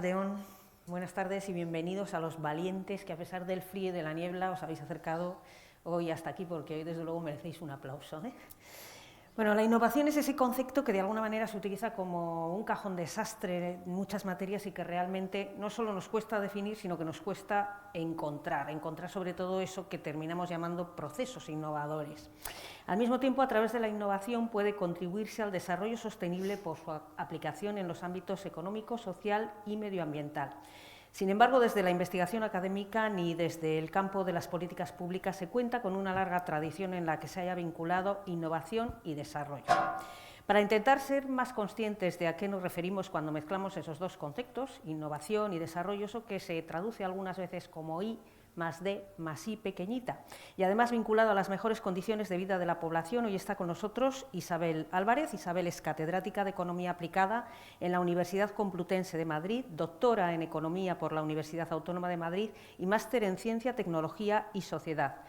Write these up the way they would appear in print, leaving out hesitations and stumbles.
Deón, buenas tardes y bienvenidos a los valientes que a pesar del frío y de la niebla os habéis acercado hoy hasta aquí, porque hoy desde luego merecéis un aplauso, ¿eh? Bueno, la innovación es ese concepto que de alguna manera se utiliza como un cajón desastre en muchas materias y que realmente no solo nos cuesta definir, sino que nos cuesta encontrar sobre todo eso que terminamos llamando procesos innovadores. Al mismo tiempo, a través de la innovación puede contribuirse al desarrollo sostenible por su aplicación en los ámbitos económico, social y medioambiental. Sin embargo, desde la investigación académica ni desde el campo de las políticas públicas se cuenta con una larga tradición en la que se haya vinculado innovación y desarrollo. Para intentar ser más conscientes de a qué nos referimos cuando mezclamos esos dos conceptos, innovación y desarrollo, eso que se traduce algunas veces como I más D más I pequeñita, y además vinculado a las mejores condiciones de vida de la población, hoy está con nosotros Isabel Álvarez. Isabel es catedrática de Economía Aplicada en la Universidad Complutense de Madrid, doctora en Economía por la Universidad Autónoma de Madrid y máster en Ciencia, Tecnología y Sociedad.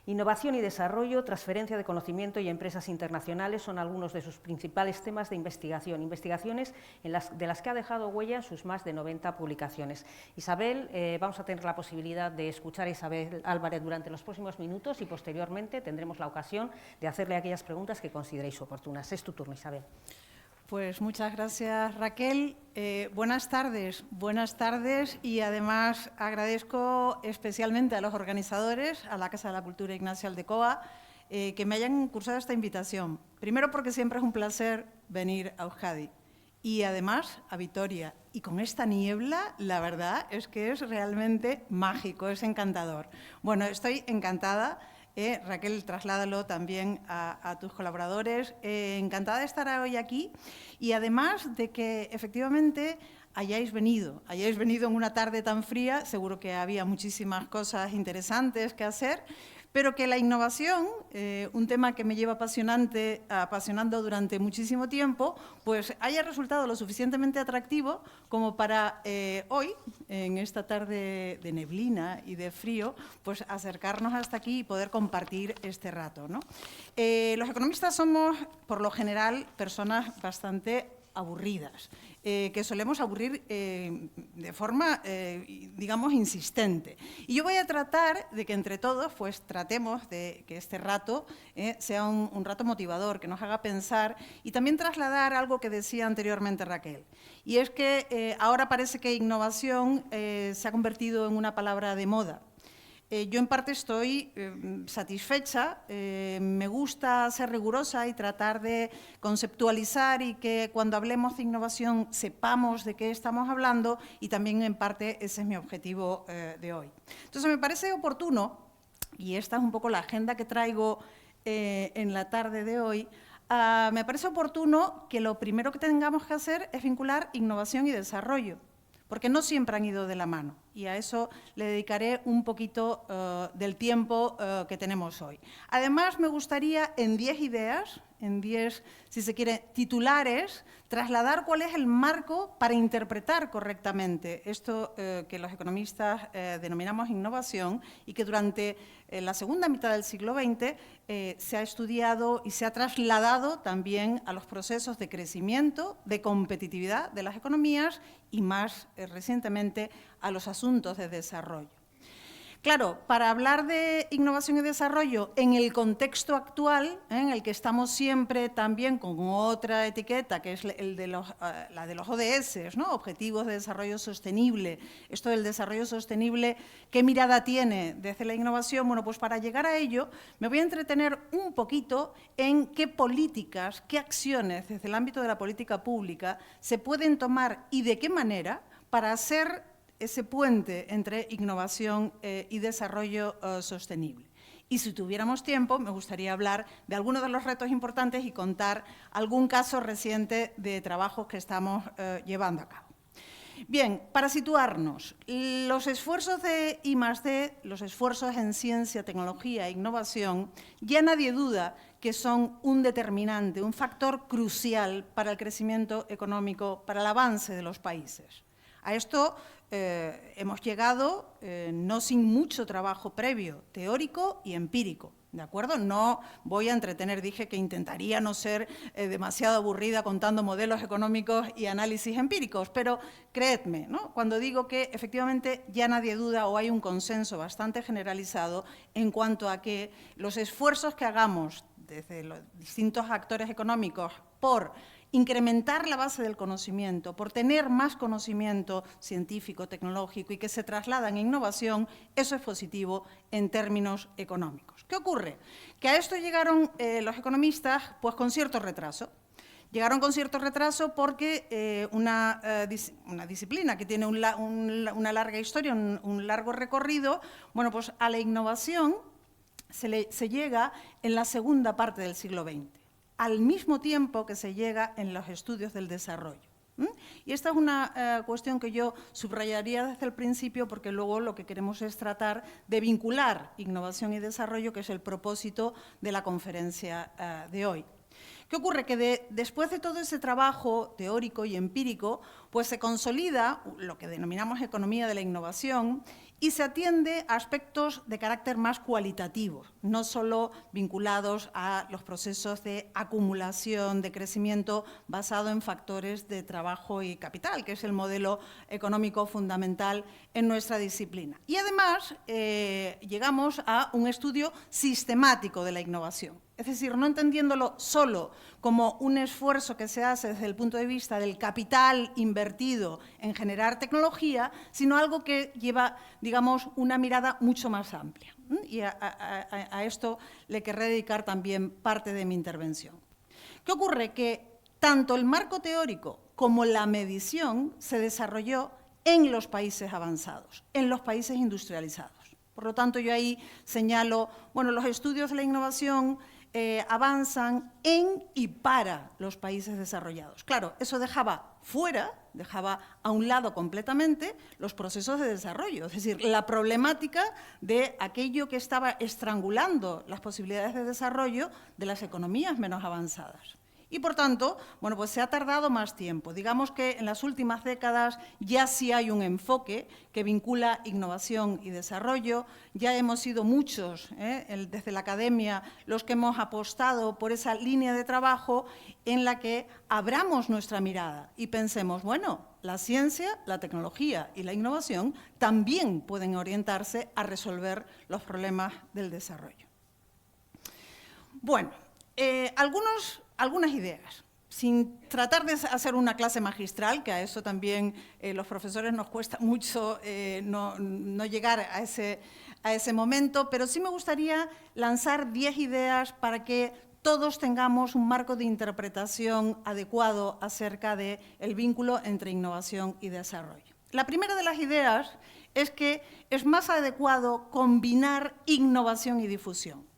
Innovación y desarrollo, transferencia de conocimiento y empresas internacionales son algunos de sus principales temas de investigación, investigaciones de las que ha dejado huella en sus más de 90 publicaciones. Isabel, vamos a tener la posibilidad de escuchar a Isabel Álvarez durante los próximos minutos y posteriormente tendremos la ocasión de hacerle aquellas preguntas que consideréis oportunas. Es tu turno, Isabel. Pues muchas gracias, Raquel. Buenas tardes y además agradezco especialmente a los organizadores, a la Casa de la Cultura Ignacio Aldecoa, que me hayan cursado esta invitación. Primero porque siempre es un placer venir a Euskadi y además a Vitoria. Y con esta niebla, la verdad es que es realmente mágico, es encantador. Bueno, estoy encantada. Raquel, trasládalo también a tus colaboradores. Encantada de estar hoy aquí y además de que efectivamente hayáis venido en una tarde tan fría, seguro que había muchísimas cosas interesantes que hacer, pero que la innovación, un tema que me lleva apasionando durante muchísimo tiempo, pues haya resultado lo suficientemente atractivo como para hoy, en esta tarde de neblina y de frío, pues acercarnos hasta aquí y poder compartir este rato, ¿no? Los economistas somos, por lo general, personas bastante aburridas, que solemos aburrir de forma, digamos, insistente. Y yo voy a tratar de que entre todos, pues tratemos de que este rato sea un rato motivador, que nos haga pensar y también trasladar algo que decía anteriormente Raquel. Y es que ahora parece que innovación se ha convertido en una palabra de moda. Yo en parte estoy satisfecha, me gusta ser rigurosa y tratar de conceptualizar y que cuando hablemos de innovación sepamos de qué estamos hablando y también en parte ese es mi objetivo de hoy. Entonces me parece oportuno, y esta es un poco la agenda que traigo en la tarde de hoy, me parece oportuno que lo primero que tengamos que hacer es vincular innovación y desarrollo, porque no siempre han ido de la mano y a eso le dedicaré un poquito del tiempo que tenemos hoy. Además, me gustaría en 10 ideas, en 10, si se quiere, titulares, trasladar cuál es el marco para interpretar correctamente esto que los economistas denominamos innovación y que durante la segunda mitad del siglo XX se ha estudiado y se ha trasladado también a los procesos de crecimiento, de competitividad de las economías y más recientemente a los asuntos de desarrollo. Claro, para hablar de innovación y desarrollo en el contexto actual, en el que estamos siempre también con otra etiqueta, que es la de los ODS, ¿no? Objetivos de Desarrollo Sostenible. Esto del desarrollo sostenible, ¿qué mirada tiene desde la innovación? Bueno, pues para llegar a ello me voy a entretener un poquito en qué políticas, qué acciones desde el ámbito de la política pública se pueden tomar y de qué manera para hacer ese puente entre innovación y desarrollo sostenible. Y si tuviéramos tiempo, me gustaría hablar de algunos de los retos importantes y contar algún caso reciente de trabajos que estamos llevando a cabo. Bien, para situarnos, los esfuerzos de I+D, los esfuerzos en ciencia, tecnología e innovación, ya nadie duda que son un determinante, un factor crucial para el crecimiento económico, para el avance de los países. A esto hemos llegado no sin mucho trabajo previo, teórico y empírico. ¿De acuerdo? No voy a entretener, dije que intentaría no ser demasiado aburrida contando modelos económicos y análisis empíricos, pero creedme, ¿no?, cuando digo que efectivamente ya nadie duda o hay un consenso bastante generalizado en cuanto a que los esfuerzos que hagamos desde los distintos actores económicos por incrementar la base del conocimiento, por tener más conocimiento científico, tecnológico y que se trasladan en innovación, eso es positivo en términos económicos. ¿Qué ocurre? Que a esto llegaron los economistas pues, con cierto retraso. Llegaron con cierto retraso porque una disciplina que tiene una larga historia, un largo recorrido, bueno, pues a la innovación se llega en la segunda parte del siglo XX. Al mismo tiempo que se llega en los estudios del desarrollo. Y esta es una cuestión que yo subrayaría desde el principio porque luego lo que queremos es tratar de vincular innovación y desarrollo, que es el propósito de la conferencia de hoy. ¿Qué ocurre? Que después de todo ese trabajo teórico y empírico, pues se consolida lo que denominamos economía de la innovación y se atiende a aspectos de carácter más cualitativo, no solo vinculados a los procesos de acumulación, de crecimiento basado en factores de trabajo y capital, que es el modelo económico fundamental en nuestra disciplina. Y además llegamos a un estudio sistemático de la innovación. Es decir, no entendiéndolo solo como un esfuerzo que se hace desde el punto de vista del capital invertido en generar tecnología, sino algo que lleva, digamos, una mirada mucho más amplia. Y a esto le querré dedicar también parte de mi intervención. ¿Qué ocurre? Que tanto el marco teórico como la medición se desarrolló en los países avanzados, en los países industrializados. Por lo tanto, yo ahí señalo, bueno, los estudios de la innovación avanzan en y para los países desarrollados. Claro, eso dejaba a un lado completamente los procesos de desarrollo, es decir, la problemática de aquello que estaba estrangulando las posibilidades de desarrollo de las economías menos avanzadas. Y, por tanto, bueno, pues se ha tardado más tiempo. Digamos que en las últimas décadas ya sí hay un enfoque que vincula innovación y desarrollo. Ya hemos sido muchos, desde la academia, los que hemos apostado por esa línea de trabajo en la que abramos nuestra mirada y pensemos, bueno, la ciencia, la tecnología y la innovación también pueden orientarse a resolver los problemas del desarrollo. Bueno, algunas ideas, sin tratar de hacer una clase magistral, que a eso también los profesores nos cuesta mucho no llegar a ese momento, pero sí me gustaría lanzar 10 ideas para que todos tengamos un marco de interpretación adecuado acerca del vínculo entre innovación y desarrollo. La primera de las ideas es que es más adecuado combinar innovación y difusión.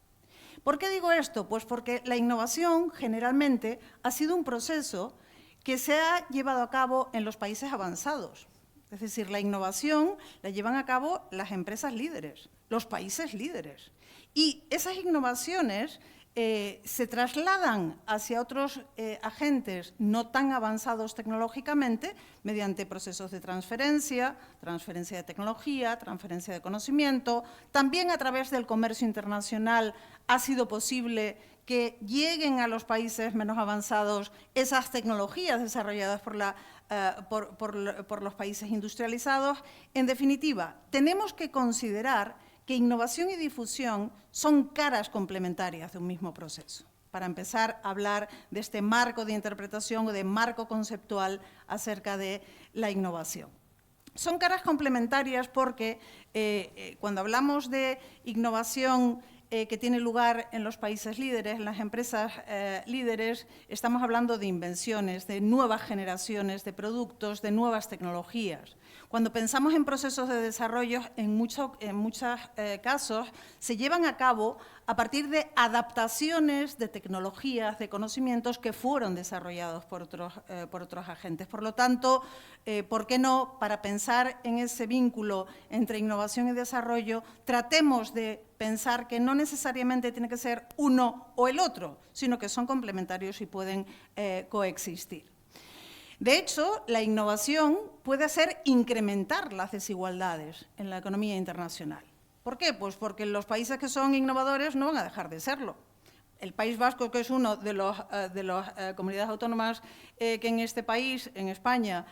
¿Por qué digo esto? Pues porque la innovación generalmente ha sido un proceso que se ha llevado a cabo en los países avanzados. Es decir, la innovación la llevan a cabo las empresas líderes, los países líderes. Y esas innovaciones se trasladan hacia otros agentes no tan avanzados tecnológicamente mediante procesos de transferencia de tecnología, transferencia de conocimiento. También a través del comercio internacional ha sido posible que lleguen a los países menos avanzados esas tecnologías desarrolladas por los países industrializados. En definitiva, tenemos que considerar que innovación y difusión son caras complementarias de un mismo proceso, para empezar a hablar de este marco de interpretación o de marco conceptual acerca de la innovación. Son caras complementarias porque cuando hablamos de innovación que tiene lugar en los países líderes, en las empresas líderes, estamos hablando de invenciones, de nuevas generaciones de productos, de nuevas tecnologías. Cuando pensamos en procesos de desarrollo, en muchos casos se llevan a cabo a partir de adaptaciones de tecnologías, de conocimientos que fueron desarrollados por otros agentes. Por lo tanto, ¿por qué no, para pensar en ese vínculo entre innovación y desarrollo, tratemos de pensar que no necesariamente tiene que ser uno o el otro, sino que son complementarios y pueden coexistir? De hecho, la innovación puede hacer incrementar las desigualdades en la economía internacional. ¿Por qué? Pues porque los países que son innovadores no van a dejar de serlo. El País Vasco, que es uno de las comunidades autónomas que en este país, en España,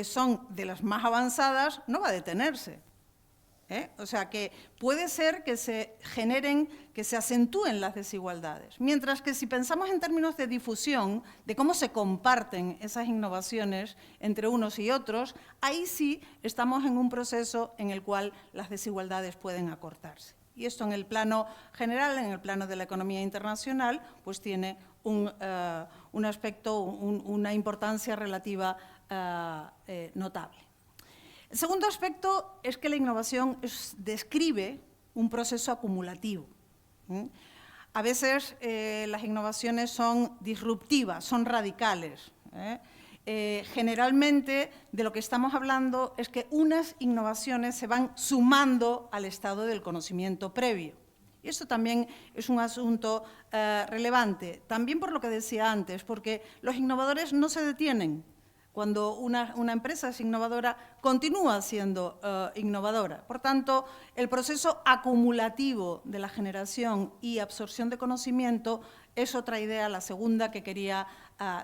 son de las más avanzadas, no va a detenerse. O sea, que puede ser que se generen, que se acentúen las desigualdades. Mientras que si pensamos en términos de difusión, de cómo se comparten esas innovaciones entre unos y otros, ahí sí estamos en un proceso en el cual las desigualdades pueden acortarse. Y esto en el plano general, en el plano de la economía internacional, pues tiene un aspecto, una importancia relativa notable. El segundo aspecto es que la innovación describe un proceso acumulativo. A veces las innovaciones son disruptivas, son radicales. Generalmente de lo que estamos hablando es que unas innovaciones se van sumando al estado del conocimiento previo. Y esto también es un asunto relevante, también por lo que decía antes, porque los innovadores no se detienen. Cuando una empresa es innovadora, continúa siendo innovadora. Por tanto, el proceso acumulativo de la generación y absorción de conocimiento es otra idea, la segunda que quería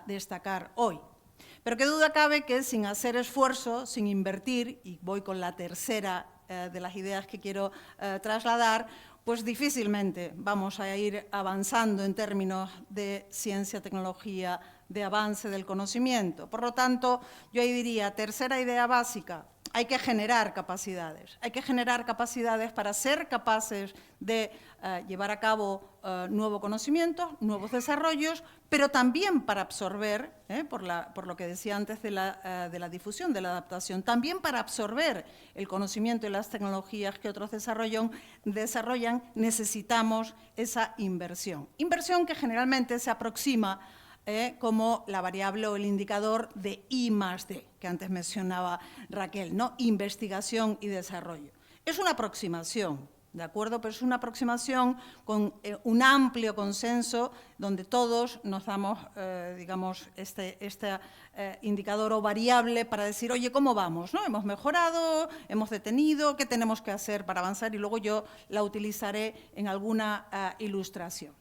destacar hoy. Pero qué duda cabe que sin hacer esfuerzo, sin invertir, y voy con la tercera de las ideas que quiero trasladar, pues difícilmente vamos a ir avanzando en términos de ciencia, tecnología, de avance del conocimiento. Por lo tanto, yo ahí diría, tercera idea básica, hay que generar capacidades. Hay que generar capacidades para ser capaces de llevar a cabo nuevo conocimiento, nuevos desarrollos, pero también para absorber, por lo que decía antes de la difusión, de la adaptación, también para absorber el conocimiento y las tecnologías que otros desarrollan, necesitamos esa inversión. Inversión que generalmente se aproxima como la variable o el indicador de I+D, que antes mencionaba Raquel, ¿no? Investigación y desarrollo. Es una aproximación, ¿de acuerdo? Pero es una aproximación con un amplio consenso donde todos nos damos, digamos, este indicador o variable para decir, oye, ¿cómo vamos? ¿No? ¿Hemos mejorado? ¿Hemos detenido? ¿Qué tenemos que hacer para avanzar? Y luego yo la utilizaré en alguna ilustración.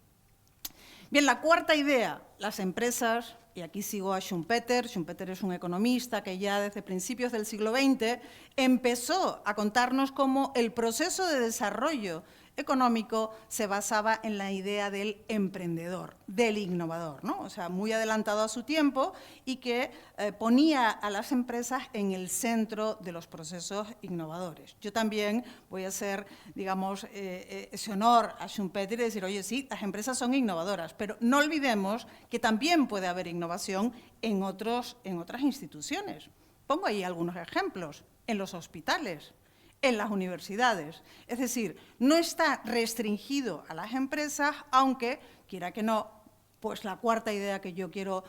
Bien, la cuarta idea, las empresas, y aquí sigo a Schumpeter. Schumpeter es un economista que ya desde principios del siglo XX empezó a contarnos cómo el proceso de desarrollo económico se basaba en la idea del emprendedor, del innovador, ¿no? O sea, muy adelantado a su tiempo y que ponía a las empresas en el centro de los procesos innovadores. Yo también voy a hacer, digamos, ese honor a Schumpeter y decir, oye, sí, las empresas son innovadoras, pero no olvidemos que también puede haber innovación en otras instituciones. Pongo ahí algunos ejemplos, en los hospitales, en las universidades. Es decir, no está restringido a las empresas, aunque, quiera que no, pues la cuarta idea que yo quiero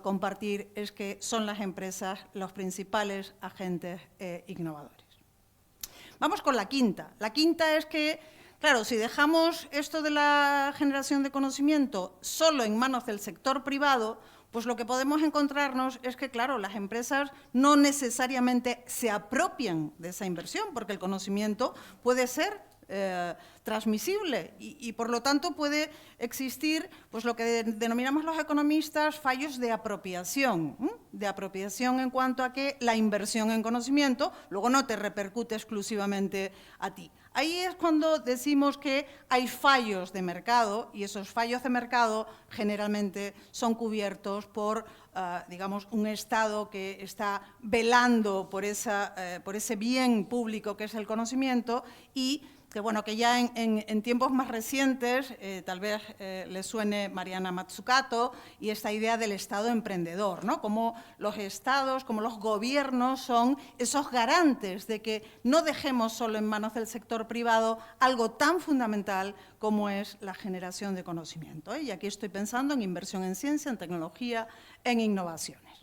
compartir es que son las empresas los principales agentes innovadores. Vamos con la quinta. La quinta es que, claro, si dejamos esto de la generación de conocimiento solo en manos del sector privado, pues lo que podemos encontrarnos es que, claro, las empresas no necesariamente se apropian de esa inversión, porque el conocimiento puede ser transmisible y, por lo tanto, puede existir pues, lo que denominamos los economistas fallos de apropiación en cuanto a que la inversión en conocimiento luego no te repercute exclusivamente a ti. Ahí es cuando decimos que hay fallos de mercado y esos fallos de mercado generalmente son cubiertos por, digamos, un Estado que está velando por ese bien público que es el conocimiento y que, bueno, que ya en tiempos más recientes, tal vez les suene Mariana Mazzucato y esta idea del Estado emprendedor, ¿no? Como los Estados, como los gobiernos son esos garantes de que no dejemos solo en manos del sector privado algo tan fundamental como es la generación de conocimiento. Y aquí estoy pensando en inversión en ciencia, en tecnología, en innovaciones.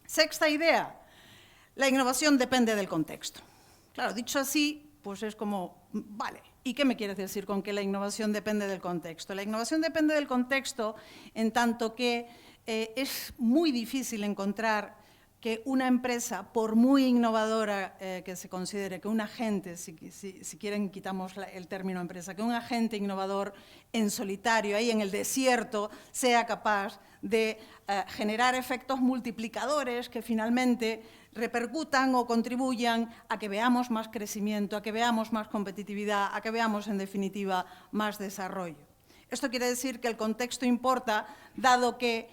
Sexta idea, la innovación depende del contexto. Claro, dicho así, pues es como, vale, ¿y qué me quieres decir con que la innovación depende del contexto? La innovación depende del contexto en tanto que es muy difícil encontrar que una empresa, por muy innovadora que se considere, que un agente, si quieren quitamos el término empresa, que un agente innovador en solitario, ahí en el desierto, sea capaz de generar efectos multiplicadores que finalmente repercutan o contribuyan a que veamos más crecimiento, a que veamos más competitividad, a que veamos, en definitiva, más desarrollo. Esto quiere decir que el contexto importa, dado que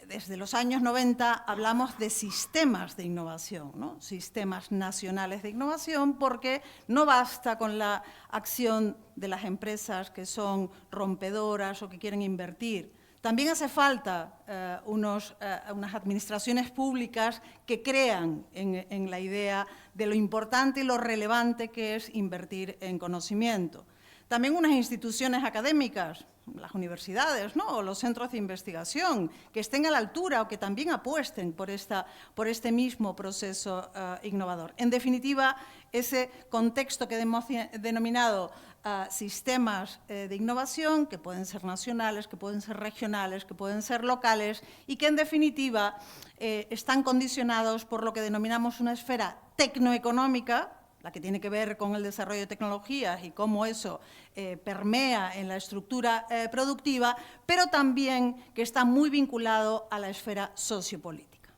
desde los años 90 hablamos de sistemas de innovación, ¿no? Sistemas nacionales de innovación, porque no basta con la acción de las empresas que son rompedoras o que quieren invertir. También hace falta unas administraciones públicas que crean en la idea de lo importante y lo relevante que es invertir en conocimiento. También unas instituciones académicas, las universidades, ¿no? O los centros de investigación, que estén a la altura o que también apuesten por este mismo proceso innovador. En definitiva, ese contexto que hemos denominado sistemas de innovación, que pueden ser nacionales, que pueden ser regionales, que pueden ser locales y que, en definitiva, están condicionados por lo que denominamos una esfera tecnoeconómica, la que tiene que ver con el desarrollo de tecnologías y cómo eso permea en la estructura productiva, pero también que está muy vinculado a la esfera sociopolítica.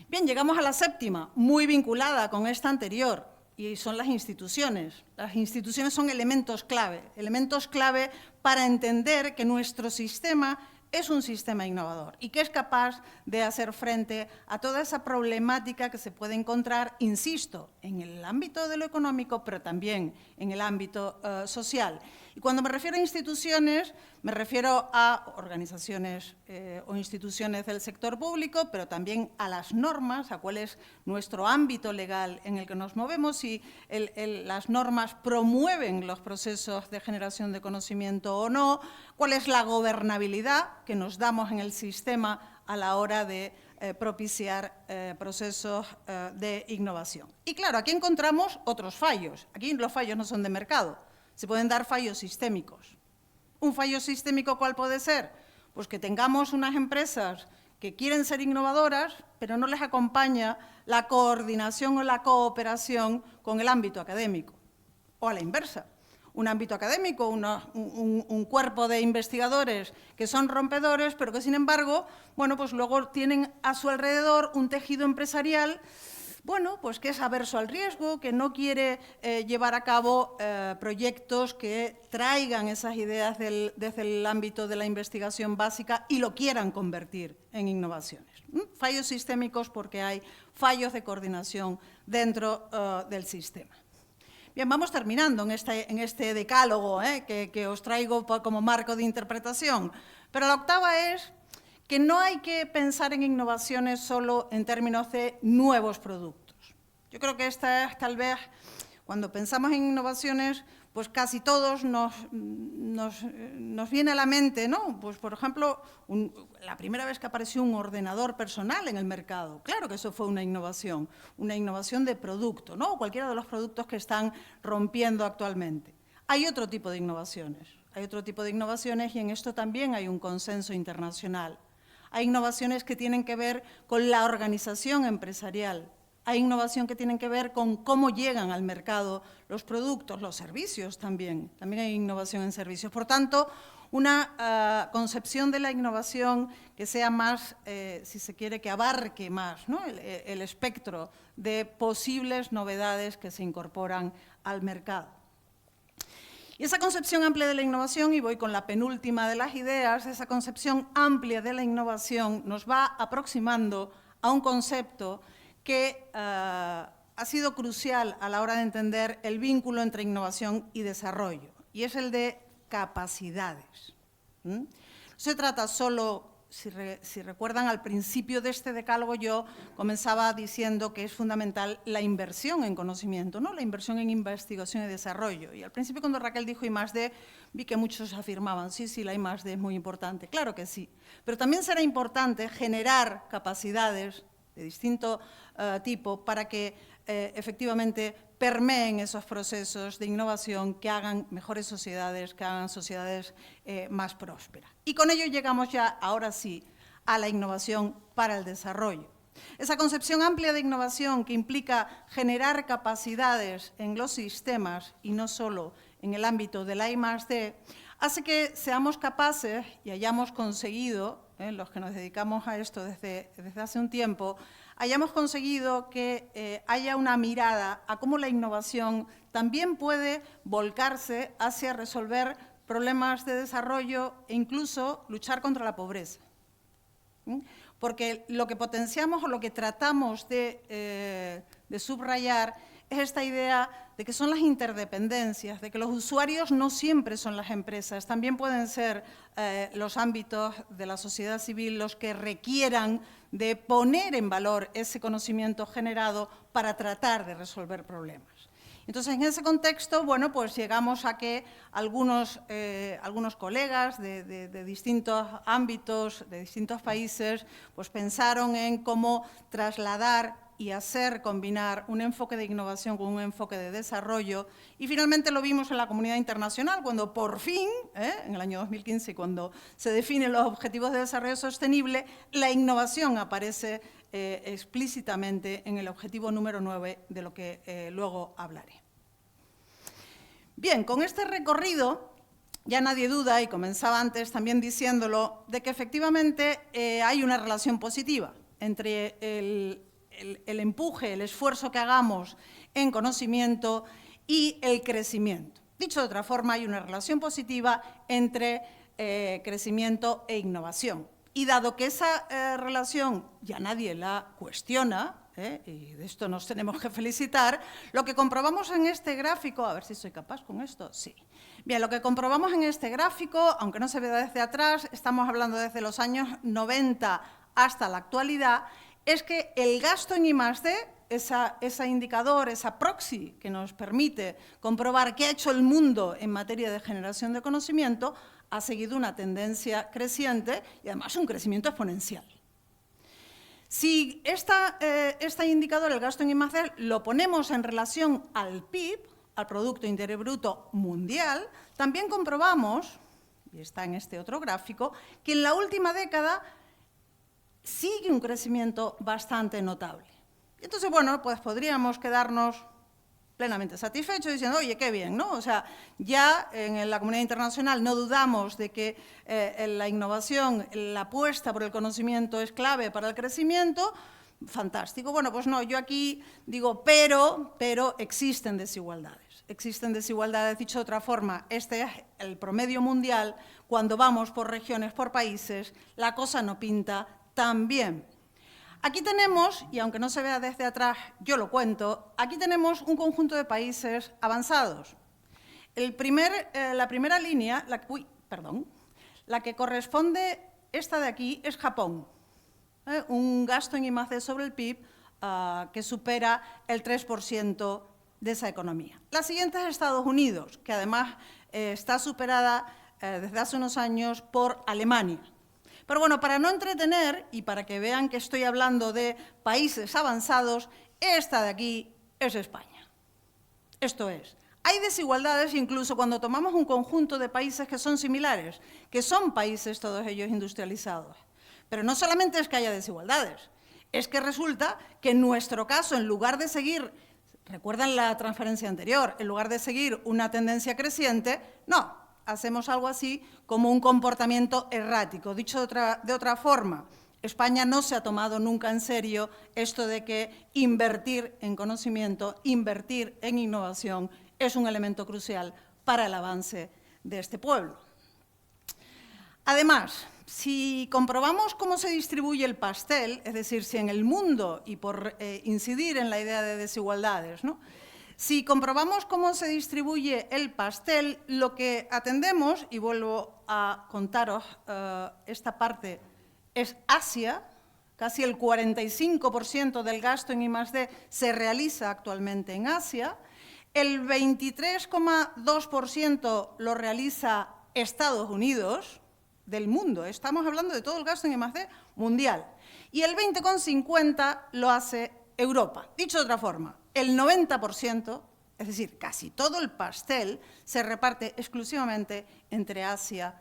Bien, llegamos a la séptima, muy vinculada con esta anterior, y son las instituciones. Las instituciones son elementos clave para entender que nuestro sistema es un sistema innovador y que es capaz de hacer frente a toda esa problemática que se puede encontrar, insisto, en el ámbito de lo económico, pero también en el ámbito social. Y cuando me refiero a instituciones, me refiero a organizaciones o instituciones del sector público, pero también a las normas, a cuál es nuestro ámbito legal en el que nos movemos, si las normas promueven los procesos de generación de conocimiento o no, cuál es la gobernabilidad que nos damos en el sistema a la hora de propiciar procesos de innovación. Y claro, aquí encontramos otros fallos. Aquí los fallos no son de mercado, se pueden dar fallos sistémicos. ¿Un fallo sistémico cuál puede ser? Pues que tengamos unas empresas que quieren ser innovadoras, pero no les acompaña la coordinación o la cooperación con el ámbito académico. O a la inversa. Un ámbito académico, un cuerpo de investigadores que son rompedores, pero que, sin embargo, bueno, pues luego tienen a su alrededor un tejido empresarial, bueno, pues que es averso al riesgo, que no quiere llevar a cabo proyectos que traigan esas ideas desde el ámbito de la investigación básica y lo quieran convertir en innovaciones. Fallos sistémicos porque hay fallos de coordinación dentro del sistema. Bien, vamos terminando en este decálogo que os traigo como marco de interpretación, pero la octava es que no hay que pensar en innovaciones solo en términos de nuevos productos. Yo creo que esta es, tal vez, cuando pensamos en innovaciones, pues casi todos nos viene a la mente, ¿no? Pues, por ejemplo, la primera vez que apareció un ordenador personal en el mercado. Claro que eso fue una innovación de producto, ¿no? Cualquiera de los productos que están rompiendo actualmente. Hay otro tipo de innovaciones, y en esto también hay un consenso internacional. Hay innovaciones que tienen que ver con la organización empresarial. Hay innovación que tienen que ver con cómo llegan al mercado los productos, los servicios también. También hay innovación en servicios. Por tanto, una concepción de la innovación que sea más, si se quiere, que abarque más, ¿no? el espectro de posibles novedades que se incorporan al mercado. Y esa concepción amplia de la innovación, y voy con la penúltima de las ideas, esa concepción amplia de la innovación nos va aproximando a un concepto que ha sido crucial a la hora de entender el vínculo entre innovación y desarrollo, y es el de capacidades. No se trata solo, si recuerdan, al principio de este decálogo yo comenzaba diciendo que es fundamental la inversión en conocimiento, ¿no? La inversión en investigación y desarrollo. Y al principio, cuando Raquel dijo I+D, vi que muchos afirmaban, sí, la I+D es muy importante. Claro que sí, pero también será importante generar capacidades de distinto tipo para que efectivamente permeen esos procesos de innovación que hagan mejores sociedades, que hagan sociedades más prósperas. Y con ello llegamos ya, ahora sí, a la innovación para el desarrollo. Esa concepción amplia de innovación que implica generar capacidades en los sistemas y no solo en el ámbito de la I+D, hace que seamos capaces y hayamos conseguido, los que nos dedicamos a esto desde hace un tiempo, hayamos conseguido que haya una mirada a cómo la innovación también puede volcarse hacia resolver problemas de desarrollo e incluso luchar contra la pobreza. Porque lo que potenciamos o lo que tratamos de subrayar es esta idea de que son las interdependencias, de que los usuarios no siempre son las empresas, también pueden ser los ámbitos de la sociedad civil los que requieran de poner en valor ese conocimiento generado para tratar de resolver problemas. Entonces, en ese contexto, bueno, pues llegamos a que algunos colegas de distintos ámbitos, de distintos países, pues pensaron en cómo trasladar y hacer combinar un enfoque de innovación con un enfoque de desarrollo. Y finalmente lo vimos en la comunidad internacional, cuando por fin, en el año 2015, cuando se definen los Objetivos de Desarrollo Sostenible, la innovación aparece explícitamente en el objetivo número 9, de lo que luego hablaré. Bien, con este recorrido ya nadie duda, y comenzaba antes también diciéndolo, de que efectivamente hay una relación positiva entre el empuje, el esfuerzo que hagamos en conocimiento y el crecimiento. Dicho de otra forma, hay una relación positiva entre crecimiento e innovación. Y dado que esa relación ya nadie la cuestiona, y de esto nos tenemos que felicitar, lo que comprobamos en este gráfico, a ver si soy capaz con esto, sí. Bien, lo que comprobamos en este gráfico, aunque no se vea desde atrás, estamos hablando desde los años 90 hasta la actualidad, es que el gasto en I+D, ese indicador, esa proxy que nos permite comprobar qué ha hecho el mundo en materia de generación de conocimiento, ha seguido una tendencia creciente y además un crecimiento exponencial. Si este indicador, el gasto en I+D, lo ponemos en relación al PIB, al Producto Interior Bruto Mundial, también comprobamos, y está en este otro gráfico, que en la última década sigue un crecimiento bastante notable. Entonces, bueno, pues podríamos quedarnos plenamente satisfechos diciendo, oye, qué bien, ¿no? O sea, ya en la comunidad internacional no dudamos de que la innovación, la apuesta por el conocimiento es clave para el crecimiento, fantástico. Bueno, pues no, yo aquí digo, pero existen desigualdades. Existen desigualdades, dicho de otra forma, este es el promedio mundial, cuando vamos por regiones, por países, la cosa no pinta tan bien. Aquí tenemos, y aunque no se vea desde atrás, yo lo cuento, aquí tenemos un conjunto de países avanzados. La primera línea, la que corresponde, esta de aquí, es Japón. Un gasto en I+D sobre el PIB que supera el 3% de esa economía. La siguiente es Estados Unidos, que además está superada desde hace unos años por Alemania. Pero bueno, para no entretener y para que vean que estoy hablando de países avanzados, esta de aquí es España. Esto es, hay desigualdades incluso cuando tomamos un conjunto de países que son similares, que son países todos ellos industrializados. Pero no solamente es que haya desigualdades, es que resulta que en nuestro caso, en lugar de seguir, recuerdan la transferencia anterior, en lugar de seguir una tendencia creciente, no. Hacemos algo así como un comportamiento errático. Dicho de otra forma, España no se ha tomado nunca en serio esto de que invertir en conocimiento, invertir en innovación es un elemento crucial para el avance de este pueblo. Además, si comprobamos cómo se distribuye el pastel, es decir, si en el mundo, y por incidir en la idea de desigualdades, ¿no?, si comprobamos cómo se distribuye el pastel, lo que atendemos, y vuelvo a contaros esta parte, es Asia. Casi el 45% del gasto en I+D se realiza actualmente en Asia. El 23,2% lo realiza Estados Unidos del mundo. Estamos hablando de todo el gasto en I+D mundial. Y el 20,50% lo hace Europa. Dicho de otra forma, el 90%, es decir, casi todo el pastel, se reparte exclusivamente entre Asia,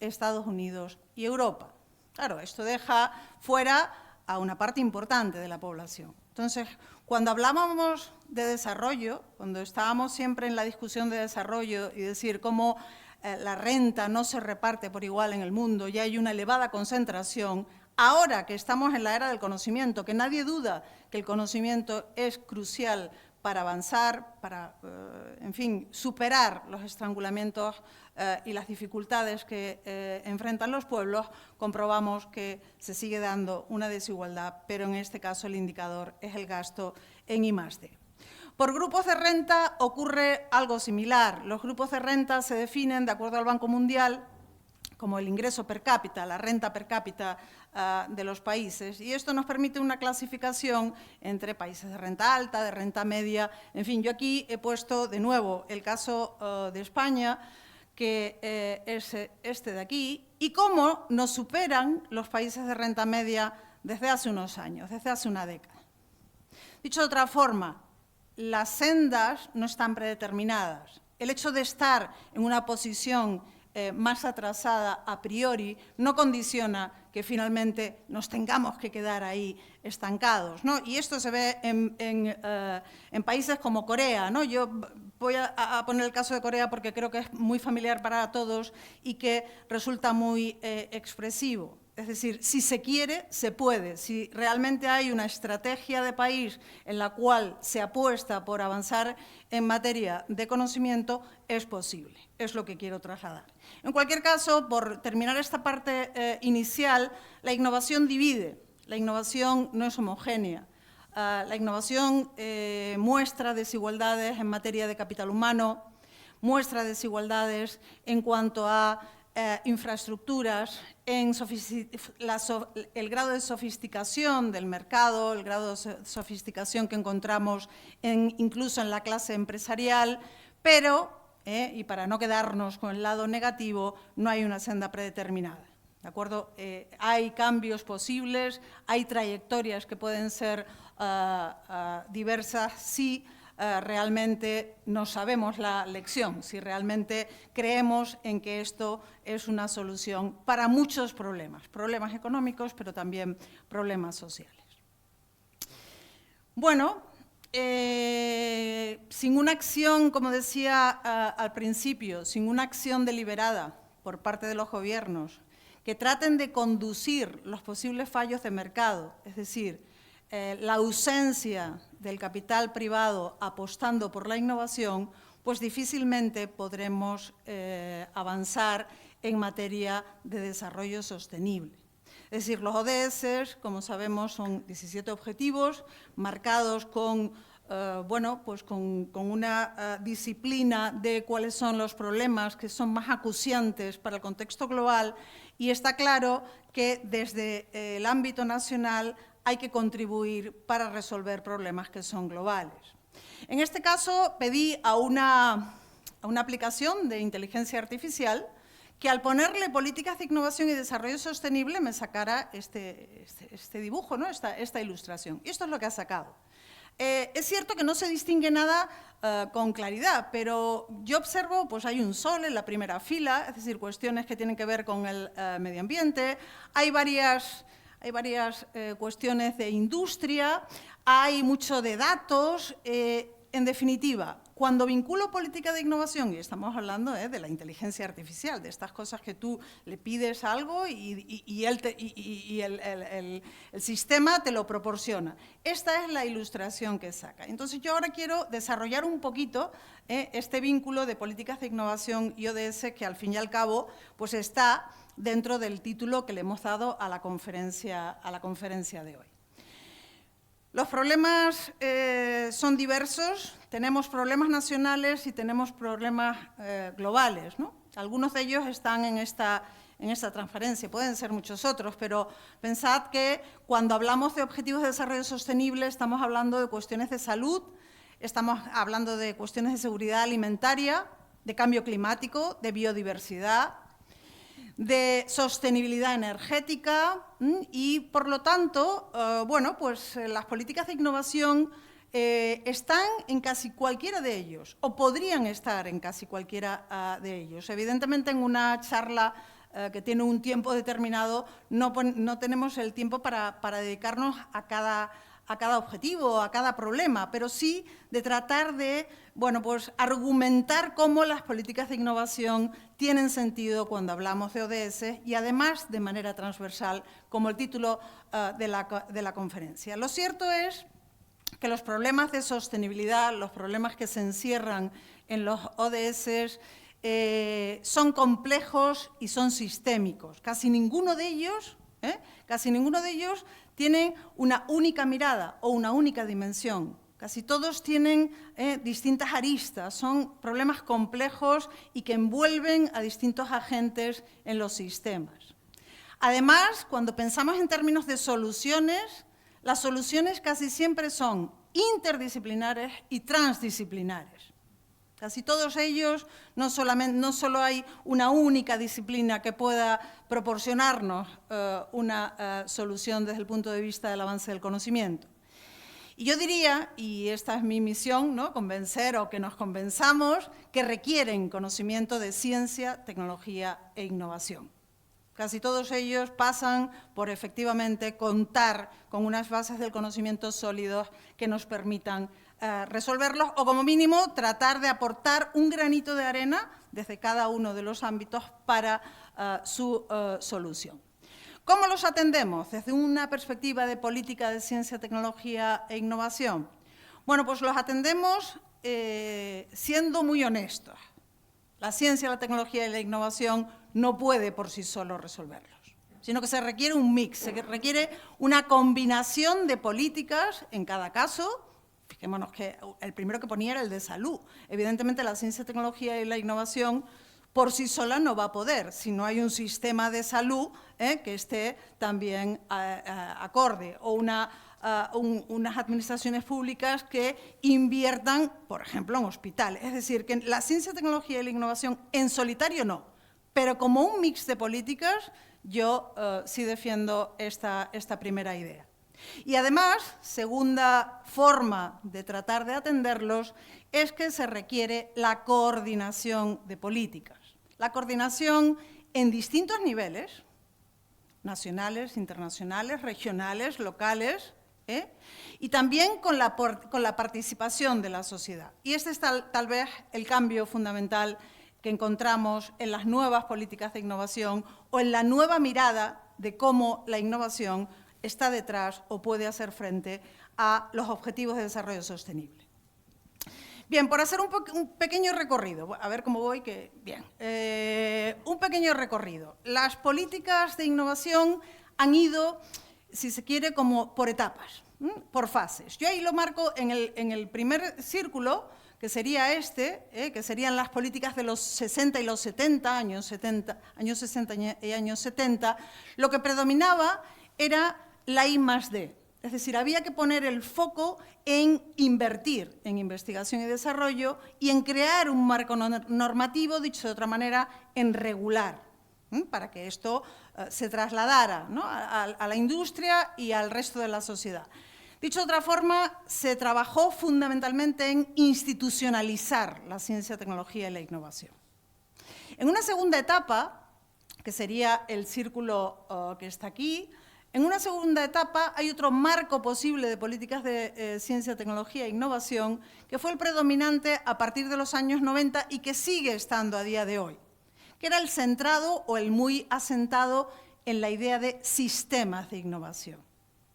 Estados Unidos y Europa. Claro, esto deja fuera a una parte importante de la población. Entonces, cuando hablábamos de desarrollo, cuando estábamos siempre en la discusión de desarrollo y decir cómo la renta no se reparte por igual en el mundo y hay una elevada concentración, ahora que estamos en la era del conocimiento, que nadie duda que el conocimiento es crucial para avanzar, para, en fin, superar los estrangulamientos y las dificultades que enfrentan los pueblos, comprobamos que se sigue dando una desigualdad, pero en este caso el indicador es el gasto en I+D. Por grupos de renta ocurre algo similar. Los grupos de renta se definen, de acuerdo al Banco Mundial, como el ingreso per cápita, la renta per cápita de los países. Y esto nos permite una clasificación entre países de renta alta, de renta media. En fin, yo aquí he puesto de nuevo el caso de España, que es este de aquí, y cómo nos superan los países de renta media desde hace unos años, desde hace una década. Dicho de otra forma, las sendas no están predeterminadas. El hecho de estar en una posición más atrasada a priori no condiciona que finalmente nos tengamos que quedar ahí estancados, ¿no? Y esto se ve en países como Corea, ¿no? Yo voy a poner el caso de Corea porque creo que es muy familiar para todos y que resulta muy expresivo. Es decir, si se quiere, se puede. Si realmente hay una estrategia de país en la cual se apuesta por avanzar en materia de conocimiento, es posible. Es lo que quiero trasladar. En cualquier caso, por terminar esta parte inicial, la innovación divide. La innovación no es homogénea. La innovación muestra desigualdades en materia de capital humano, muestra desigualdades en cuanto a infraestructuras, en el grado de sofisticación del mercado, el grado de sofisticación que encontramos incluso en la clase empresarial, pero, y para no quedarnos con el lado negativo, no hay una senda predeterminada. ¿De acuerdo? Hay cambios posibles, hay trayectorias que pueden ser diversas si realmente no sabemos la lección, si realmente creemos en que esto es una solución para muchos problemas, problemas económicos, pero también problemas sociales. Bueno, sin una acción, como decía al principio, sin una acción deliberada por parte de los gobiernos que traten de conducir los posibles fallos de mercado, es decir, la ausencia del capital privado apostando por la innovación, pues difícilmente podremos avanzar en materia de desarrollo sostenible. Es decir, los ODS, como sabemos, son 17 objetivos marcados con, pues con una disciplina de cuáles son los problemas que son más acuciantes para el contexto global, y está claro que desde el ámbito nacional hay que contribuir para resolver problemas que son globales. En este caso, pedí a una aplicación de inteligencia artificial que al ponerle políticas de innovación y desarrollo sostenible me sacara este dibujo, ¿no? esta ilustración. Y esto es lo que ha sacado. Es cierto que no se distingue nada con claridad, pero yo observo, pues hay un sol en la primera fila, es decir, cuestiones que tienen que ver con el medio ambiente, hay varias cuestiones de industria, hay mucho de datos. En definitiva, cuando vinculo política de innovación, y estamos hablando de la inteligencia artificial, de estas cosas que tú le pides algo y el sistema te lo proporciona. Esta es la ilustración que saca. Entonces, yo ahora quiero desarrollar un poquito este vínculo de políticas de innovación y ODS, que al fin y al cabo pues está dentro del título que le hemos dado a la conferencia de hoy. Los problemas son diversos, tenemos problemas nacionales y tenemos problemas globales, ¿no? Algunos de ellos están en esta transparencia, pueden ser muchos otros, pero pensad que cuando hablamos de objetivos de desarrollo sostenible estamos hablando de cuestiones de salud, estamos hablando de cuestiones de seguridad alimentaria, de cambio climático, de biodiversidad, de sostenibilidad energética y, por lo tanto, pues las políticas de innovación están en casi cualquiera de ellos o podrían estar en casi cualquiera de ellos. Evidentemente, en una charla que tiene un tiempo determinado, no tenemos el tiempo para dedicarnos a cada objetivo, a cada problema, pero sí de tratar de, bueno, pues argumentar cómo las políticas de innovación tienen sentido cuando hablamos de ODS y además de manera transversal, como el título de la conferencia. Lo cierto es que los problemas de sostenibilidad, los problemas que se encierran en los ODS son complejos y son sistémicos. Casi ninguno de ellos tiene una única mirada o una única dimensión. Casi todos tienen distintas aristas, son problemas complejos y que envuelven a distintos agentes en los sistemas. Además, cuando pensamos en términos de soluciones, las soluciones casi siempre son interdisciplinares y transdisciplinares. Casi todos ellos, no solo hay una única disciplina que pueda proporcionarnos una solución desde el punto de vista del avance del conocimiento. Y yo diría, y esta es mi misión, ¿no?, convencer o que nos convenzamos que requieren conocimiento de ciencia, tecnología e innovación. Casi todos ellos pasan por efectivamente contar con unas bases del conocimiento sólidos que nos permitan resolverlos o como mínimo tratar de aportar un granito de arena desde cada uno de los ámbitos para su solución. ¿Cómo los atendemos desde una perspectiva de política de ciencia, tecnología e innovación? Bueno, pues los atendemos siendo muy honestos. La ciencia, la tecnología y la innovación no puede por sí solo resolverlos, sino que se requiere un mix, se requiere una combinación de políticas en cada caso. Fijémonos que el primero que ponía era el de salud. Evidentemente, la ciencia, tecnología y la innovación por sí sola no va a poder, si no hay un sistema de salud que esté también acorde, o unas administraciones públicas que inviertan, por ejemplo, en hospitales. Es decir, que la ciencia, tecnología y la innovación en solitario no, pero como un mix de políticas, yo sí defiendo esta primera idea. Y además, segunda forma de tratar de atenderlos es que se requiere la coordinación de políticas. La coordinación en distintos niveles, nacionales, internacionales, regionales, locales, y también con la participación de la sociedad. Y este es tal vez el cambio fundamental que encontramos en las nuevas políticas de innovación o en la nueva mirada de cómo la innovación está detrás o puede hacer frente a los objetivos de desarrollo sostenible. Bien, por hacer un pequeño recorrido, a ver cómo voy, que bien. Un pequeño recorrido. Las políticas de innovación han ido, si se quiere, como por etapas, por fases. Yo ahí lo marco en el primer círculo, que sería que serían las políticas de los 60 y los 70, años 60 y años 70, lo que predominaba era la I+D. Es decir, había que poner el foco en invertir en investigación y desarrollo y en crear un marco normativo, dicho de otra manera, en regular, para que esto se trasladara, ¿no?, a la industria y al resto de la sociedad. Dicho de otra forma, se trabajó fundamentalmente en institucionalizar la ciencia, tecnología y la innovación. En una segunda etapa, que sería el círculo que está aquí, en una segunda etapa hay otro marco posible de políticas de ciencia, tecnología e innovación que fue el predominante a partir de los años 90 y que sigue estando a día de hoy, que era el centrado o el muy asentado en la idea de sistemas de innovación.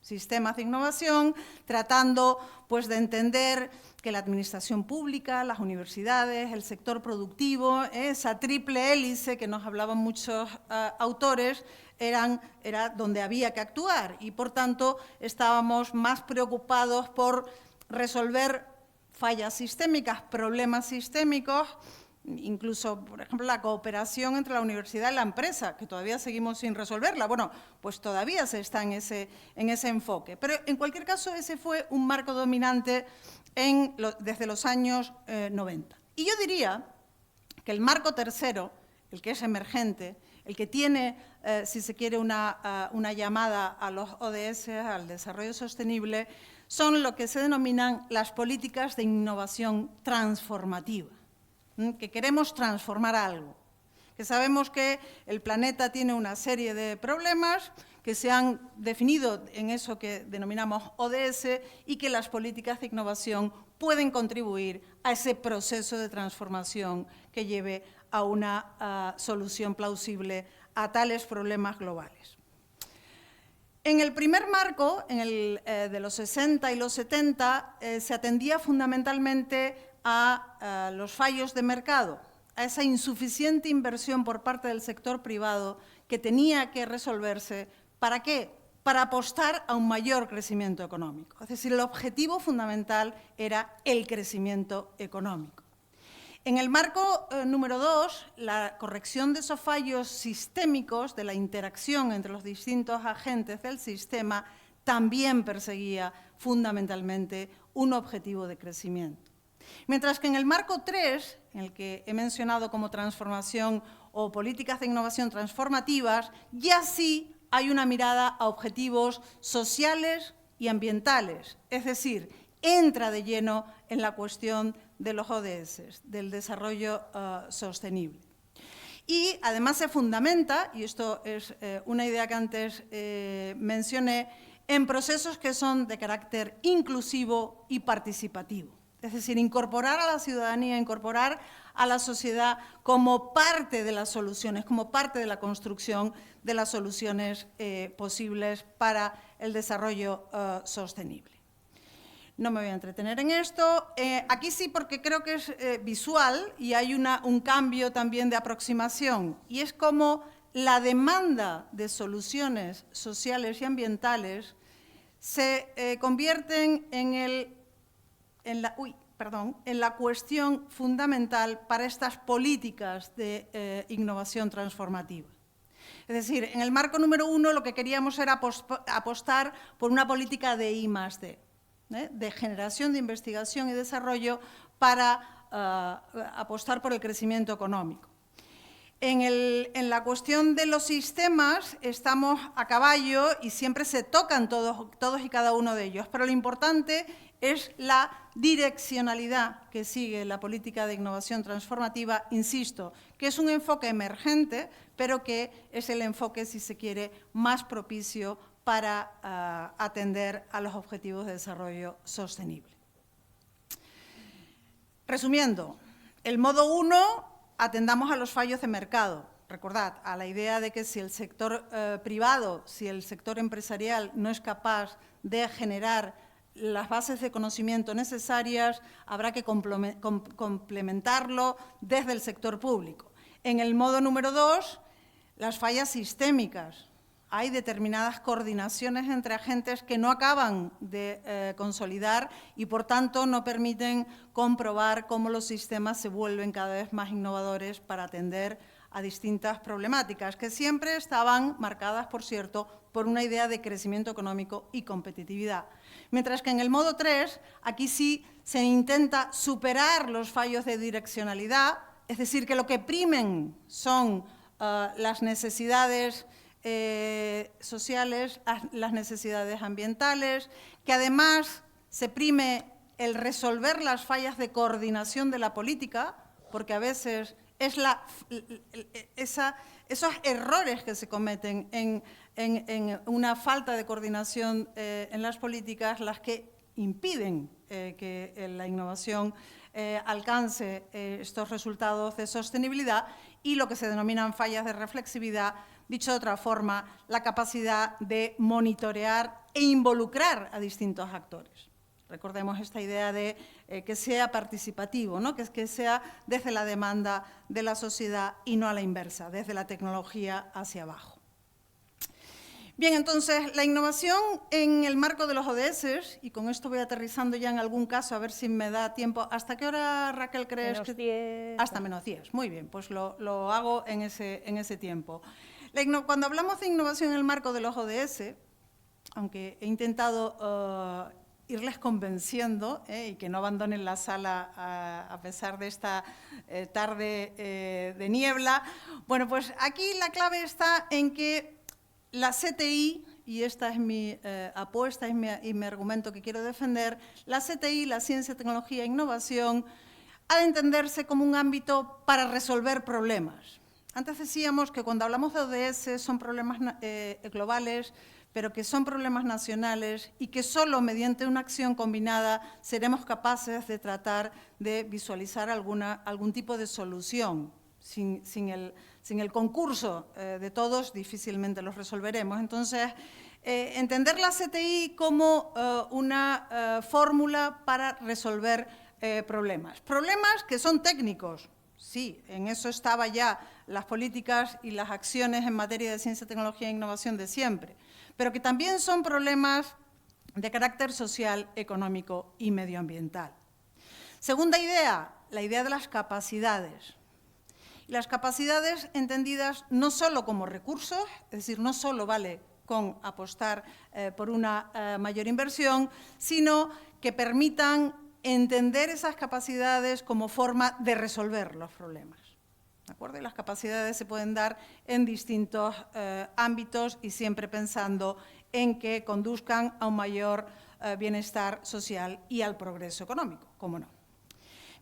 Sistemas de innovación tratando pues, de entender que la administración pública, las universidades, el sector productivo, esa triple hélice que nos hablaban muchos autores, era donde había que actuar y, por tanto, estábamos más preocupados por resolver fallas sistémicas, problemas sistémicos, incluso, por ejemplo, la cooperación entre la universidad y la empresa, que todavía seguimos sin resolverla. Bueno, pues todavía se está en ese enfoque. Pero, en cualquier caso, ese fue un marco dominante desde los años 90. Y yo diría que el marco tercero, el que es emergente, el que tiene, si se quiere, una llamada a los ODS, al desarrollo sostenible, son lo que se denominan las políticas de innovación transformativa, que queremos transformar algo. que sabemos que el planeta tiene una serie de problemas que se han definido en eso que denominamos ODS y que las políticas de innovación pueden contribuir a ese proceso de transformación que lleve a una solución plausible a tales problemas globales. En el primer marco, en el de los 60 y los 70, se atendía fundamentalmente a los fallos de mercado, a esa insuficiente inversión por parte del sector privado que tenía que resolverse. ¿Para qué? Para apostar a un mayor crecimiento económico. Es decir, el objetivo fundamental era el crecimiento económico. En el marco número 2, la corrección de esos fallos sistémicos de la interacción entre los distintos agentes del sistema también perseguía fundamentalmente un objetivo de crecimiento. Mientras que en el marco 3, en el que he mencionado como transformación o políticas de innovación transformativas, ya sí hay una mirada a objetivos sociales y ambientales, es decir, entra de lleno en la cuestión de los ODS, del desarrollo sostenible. Y además se fundamenta, y esto es una idea que antes mencioné, en procesos que son de carácter inclusivo y participativo. Es decir, incorporar a la ciudadanía, incorporar a la sociedad como parte de las soluciones, como parte de la construcción de las soluciones posibles para el desarrollo sostenible. No me voy a entretener en esto. Aquí sí, porque creo que es visual y hay un cambio también de aproximación. Y es como la demanda de soluciones sociales y ambientales se convierten en la cuestión fundamental para estas políticas de innovación transformativa. Es decir, en el marco número 1 lo que queríamos era apostar por una política de I+D, de generación de investigación y desarrollo para apostar por el crecimiento económico. En la cuestión de los sistemas estamos a caballo y siempre se tocan todos y cada uno de ellos, pero lo importante es la direccionalidad que sigue la política de innovación transformativa, insisto, que es un enfoque emergente, pero que es el enfoque, si se quiere, más propicio para atender a los objetivos de desarrollo sostenible. Resumiendo, el modo 1, atendamos a los fallos de mercado. Recordad, a la idea de que si el sector privado, si el sector empresarial no es capaz de generar las bases de conocimiento necesarias, habrá que complementarlo desde el sector público. En el modo número 2, las fallas sistémicas. Hay determinadas coordinaciones entre agentes que no acaban de consolidar y, por tanto, no permiten comprobar cómo los sistemas se vuelven cada vez más innovadores para atender a distintas problemáticas, que siempre estaban marcadas, por cierto, por una idea de crecimiento económico y competitividad. Mientras que en el modo 3, aquí sí se intenta superar los fallos de direccionalidad, es decir, que lo que primen son las necesidades sociales, las necesidades ambientales, que además se prime el resolver las fallas de coordinación de la política, porque a veces es esos errores que se cometen en una falta de coordinación en las políticas las que impiden que la innovación alcance estos resultados de sostenibilidad y lo que se denominan fallas de reflexividad. Dicho de otra forma, la capacidad de monitorear e involucrar a distintos actores. Recordemos esta idea de que sea participativo, ¿no? que sea desde la demanda de la sociedad y no a la inversa, desde la tecnología hacia abajo. Bien, entonces, la innovación en el marco de los ODS, y con esto voy aterrizando ya en algún caso, a ver si me da tiempo. ¿Hasta qué hora, Raquel, crees que...? -10. Hasta -10. Muy bien, pues lo hago en ese tiempo. Cuando hablamos de innovación en el marco de los ODS, aunque he intentado irles convenciendo y que no abandonen la sala a pesar de esta tarde de niebla, bueno, pues aquí la clave está en que la CTI, y esta es mi apuesta y mi argumento que quiero defender, la CTI, la ciencia, tecnología e innovación, ha de entenderse como un ámbito para resolver problemas. Antes decíamos que cuando hablamos de ODS son problemas globales, pero que son problemas nacionales y que solo mediante una acción combinada seremos capaces de tratar de visualizar algún tipo de solución. Sin el concurso de todos difícilmente los resolveremos. Entonces, entender la CTI como una fórmula para resolver problemas. Problemas que son técnicos. Sí, en eso estaba ya las políticas y las acciones en materia de ciencia, tecnología e innovación de siempre, pero que también son problemas de carácter social, económico y medioambiental. Segunda idea, la idea de las capacidades. Las capacidades entendidas no solo como recursos, es decir, no solo vale con apostar por una mayor inversión, sino que permitan entender esas capacidades como forma de resolver los problemas. ¿De acuerdo? Y las capacidades se pueden dar en distintos ámbitos y siempre pensando en que conduzcan a un mayor bienestar social y al progreso económico, ¿cómo no?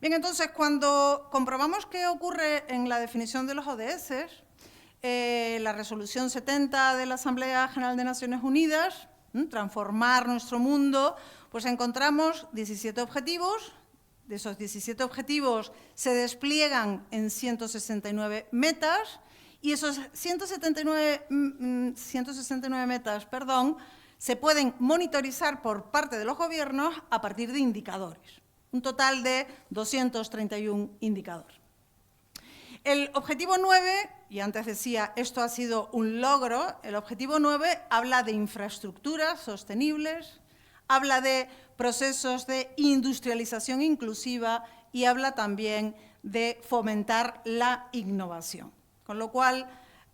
Bien, entonces, cuando comprobamos qué ocurre en la definición de los ODS, la resolución 70 de la Asamblea General de Naciones Unidas, transformar nuestro mundo, pues encontramos 17 objetivos. De esos 17 objetivos se despliegan en 169 metas y esos 169 metas, se pueden monitorizar por parte de los gobiernos a partir de indicadores. Un total de 231 indicadores. El objetivo 9, y antes decía, esto ha sido un logro, el objetivo 9 habla de infraestructuras sostenibles, habla de procesos de industrialización inclusiva y habla también de fomentar la innovación. Con lo cual,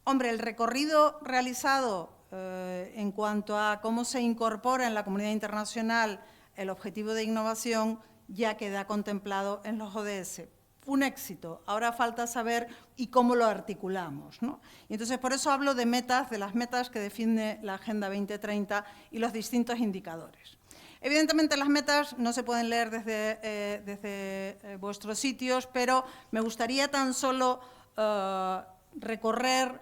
hombre, el recorrido realizado en cuanto a cómo se incorpora en la comunidad internacional el objetivo de innovación ya queda contemplado en los ODS. Un éxito. Ahora falta saber y cómo lo articulamos, ¿no? Y entonces, por eso hablo de metas, de las metas que define la Agenda 2030 y los distintos indicadores. Evidentemente, las metas no se pueden leer desde vuestros sitios, pero me gustaría tan solo recorrer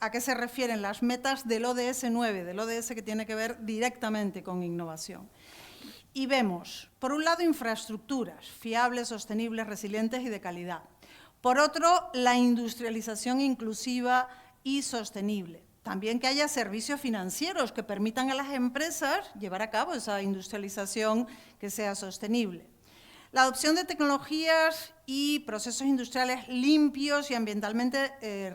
a qué se refieren las metas del ODS 9, del ODS que tiene que ver directamente con innovación. Y vemos, por un lado, infraestructuras fiables, sostenibles, resilientes y de calidad. Por otro, la industrialización inclusiva y sostenible. También que haya servicios financieros que permitan a las empresas llevar a cabo esa industrialización que sea sostenible. La adopción de tecnologías y procesos industriales limpios y ambientalmente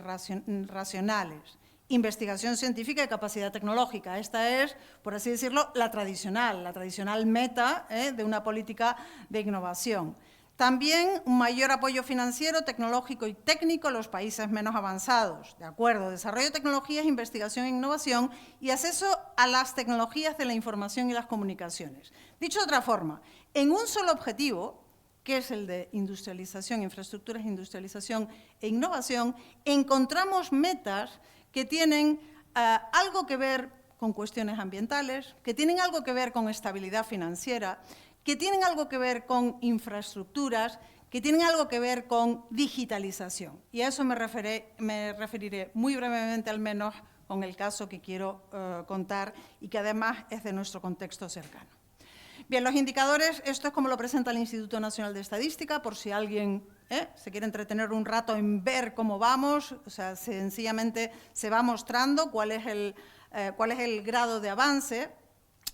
racionales. Investigación científica y capacidad tecnológica. Esta es, por así decirlo, la tradicional meta de una política de innovación. También un mayor apoyo financiero, tecnológico y técnico a los países menos avanzados. De acuerdo, desarrollo de tecnologías, investigación e innovación y acceso a las tecnologías de la información y las comunicaciones. Dicho de otra forma, en un solo objetivo, que es el de industrialización, infraestructuras, industrialización e innovación, encontramos metas que tienen algo que ver con cuestiones ambientales, que tienen algo que ver con estabilidad financiera, que tienen algo que ver con infraestructuras, que tienen algo que ver con digitalización. Y a eso me referiré muy brevemente, al menos, con el caso que quiero contar y que además es de nuestro contexto cercano. Bien, los indicadores, esto es como lo presenta el Instituto Nacional de Estadística, por si alguien se quiere entretener un rato en ver cómo vamos, o sea, sencillamente se va mostrando cuál es el grado de avance.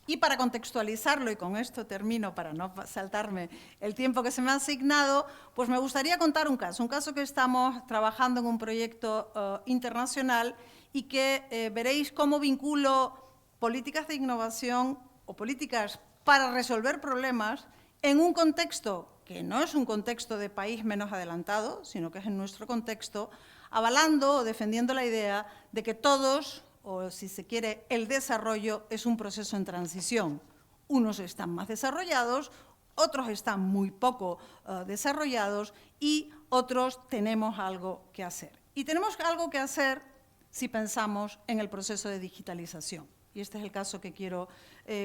Y para contextualizarlo, y con esto termino para no saltarme el tiempo que se me ha asignado, pues me gustaría contar un caso que estamos trabajando en un proyecto internacional y que veréis cómo vinculo políticas de innovación o políticas para resolver problemas en un contexto que no es un contexto de país menos adelantado, sino que es en nuestro contexto, avalando o defendiendo la idea de que todos, o si se quiere, el desarrollo es un proceso en transición. Unos están más desarrollados, otros están muy poco desarrollados y otros tenemos algo que hacer. Y tenemos algo que hacer si pensamos en el proceso de digitalización. Y este es el caso que quiero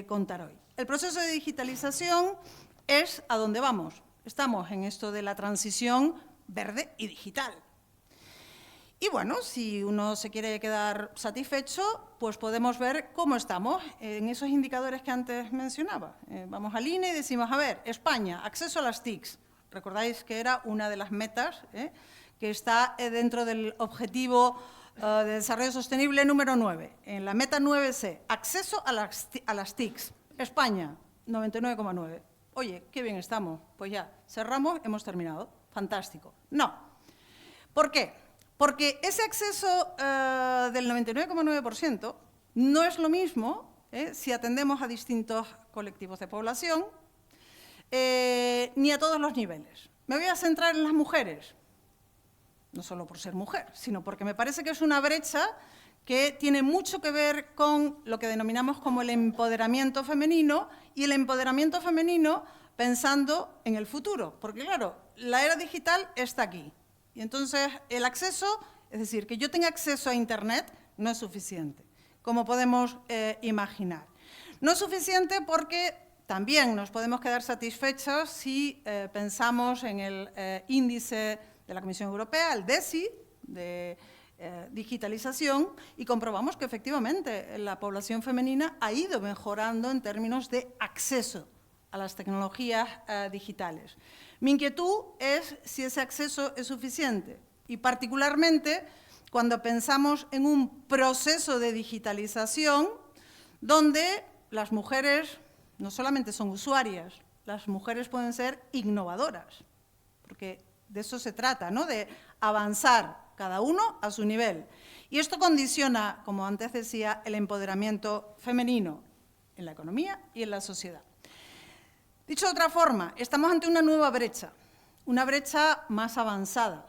contar hoy. El proceso de digitalización es a dónde vamos. Estamos en esto de la transición verde y digital. Y bueno, si uno se quiere quedar satisfecho, pues podemos ver cómo estamos en esos indicadores que antes mencionaba. Vamos al INE y decimos, a ver, España, acceso a las TICs. Recordáis que era una de las metas que está dentro del objetivo de desarrollo sostenible número 9. En la meta 9C, acceso a las TICs. España, 99,9. Oye, qué bien estamos. Pues ya, cerramos, hemos terminado. Fantástico. No. ¿Por qué? Porque ese acceso del 99,9% no es lo mismo si atendemos a distintos colectivos de población ni a todos los niveles. Me voy a centrar en las mujeres, no solo por ser mujer, sino porque me parece que es una brecha que tiene mucho que ver con lo que denominamos como el empoderamiento femenino, y el empoderamiento femenino pensando en el futuro, porque claro, la era digital está aquí. Y entonces el acceso, es decir, que yo tenga acceso a Internet, no es suficiente, como podemos imaginar. No es suficiente porque también nos podemos quedar satisfechos si pensamos en el índice de la Comisión Europea, el DESI, de digitalización, y comprobamos que efectivamente la población femenina ha ido mejorando en términos de acceso a las tecnologías digitales. Mi inquietud es si ese acceso es suficiente, y particularmente cuando pensamos en un proceso de digitalización donde las mujeres no solamente son usuarias, las mujeres pueden ser innovadoras, porque de eso se trata, ¿no? De avanzar cada uno a su nivel. Y esto condiciona, como antes decía, el empoderamiento femenino en la economía y en la sociedad. Dicho de otra forma, estamos ante una nueva brecha, una brecha más avanzada,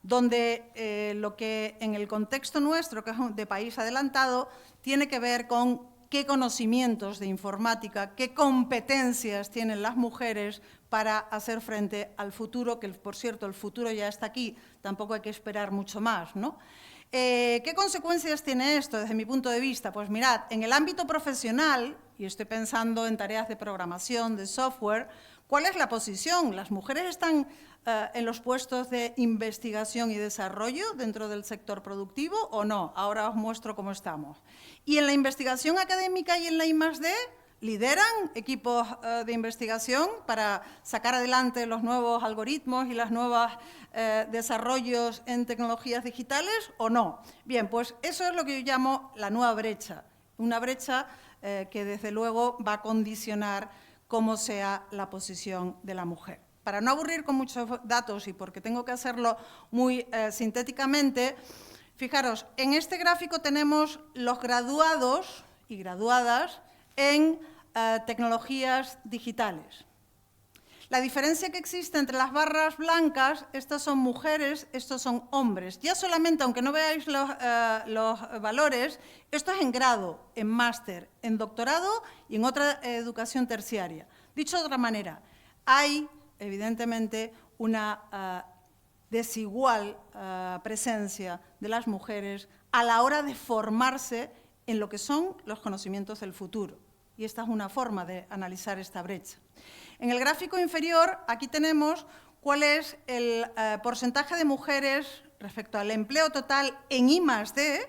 donde lo que en el contexto nuestro, que es de país adelantado, tiene que ver con qué conocimientos de informática, qué competencias tienen las mujeres para hacer frente al futuro, que por cierto el futuro ya está aquí, tampoco hay que esperar mucho más, ¿no? ¿Qué consecuencias tiene esto desde mi punto de vista? Pues mirad, en el ámbito profesional, y estoy pensando en tareas de programación, de software, ¿cuál es la posición? ¿Las mujeres están en los puestos de investigación y desarrollo dentro del sector productivo o no? Ahora os muestro cómo estamos. Y en la investigación académica y en la I+D, ¿lideran equipos de investigación para sacar adelante los nuevos algoritmos y los nuevos desarrollos en tecnologías digitales o no? Bien, pues eso es lo que yo llamo la nueva brecha, una brecha que desde luego va a condicionar cómo sea la posición de la mujer. Para no aburrir con muchos datos y porque tengo que hacerlo muy sintéticamente, fijaros, en este gráfico tenemos los graduados y graduadas en tecnologías digitales. La diferencia que existe entre las barras blancas, estas son mujeres, estos son hombres. Ya solamente, aunque no veáis los valores, esto es en grado, en máster, en doctorado y en otra educación terciaria. Dicho de otra manera, hay evidentemente una desigual presencia de las mujeres a la hora de formarse en lo que son los conocimientos del futuro. Y esta es una forma de analizar esta brecha. En el gráfico inferior, aquí tenemos cuál es el porcentaje de mujeres respecto al empleo total en I+D,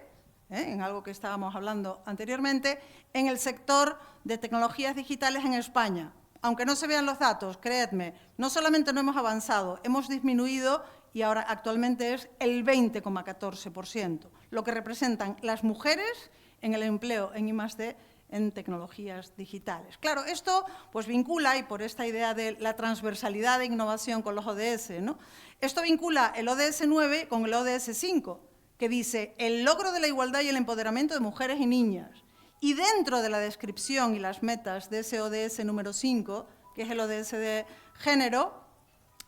en algo que estábamos hablando anteriormente, en el sector de tecnologías digitales en España. Aunque no se vean los datos, creedme, no solamente no hemos avanzado, hemos disminuido y ahora actualmente es el 20,14%, lo que representan las mujeres en el empleo en I+D en tecnologías digitales. Claro, esto pues vincula, y por esta idea de la transversalidad de innovación con los ODS, ¿no? Esto vincula el ODS 9 con el ODS 5, que dice el logro de la igualdad y el empoderamiento de mujeres y niñas. Y dentro de la descripción y las metas de ese ODS número 5, que es el ODS de género,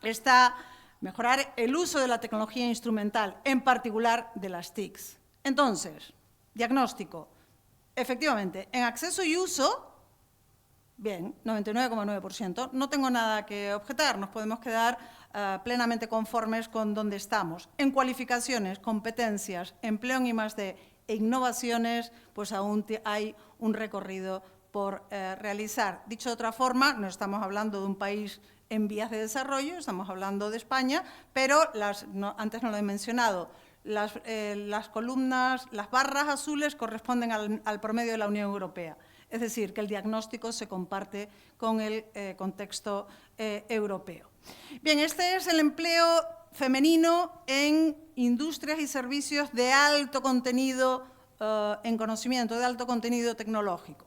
está mejorar el uso de la tecnología instrumental, en particular de las TICs. Entonces, diagnóstico. Efectivamente, en acceso y uso, bien, 99,9%, no tengo nada que objetar, nos podemos quedar plenamente conformes con donde estamos. En cualificaciones, competencias, empleo en I+D e innovaciones, pues aún hay un recorrido por realizar. Dicho de otra forma, no estamos hablando de un país en vías de desarrollo, estamos hablando de España, pero antes no lo he mencionado, las columnas, las barras azules corresponden al promedio de la Unión Europea. Es decir, que el diagnóstico se comparte con el contexto europeo. Bien, este es el empleo femenino en industrias y servicios de alto contenido en conocimiento, de alto contenido tecnológico.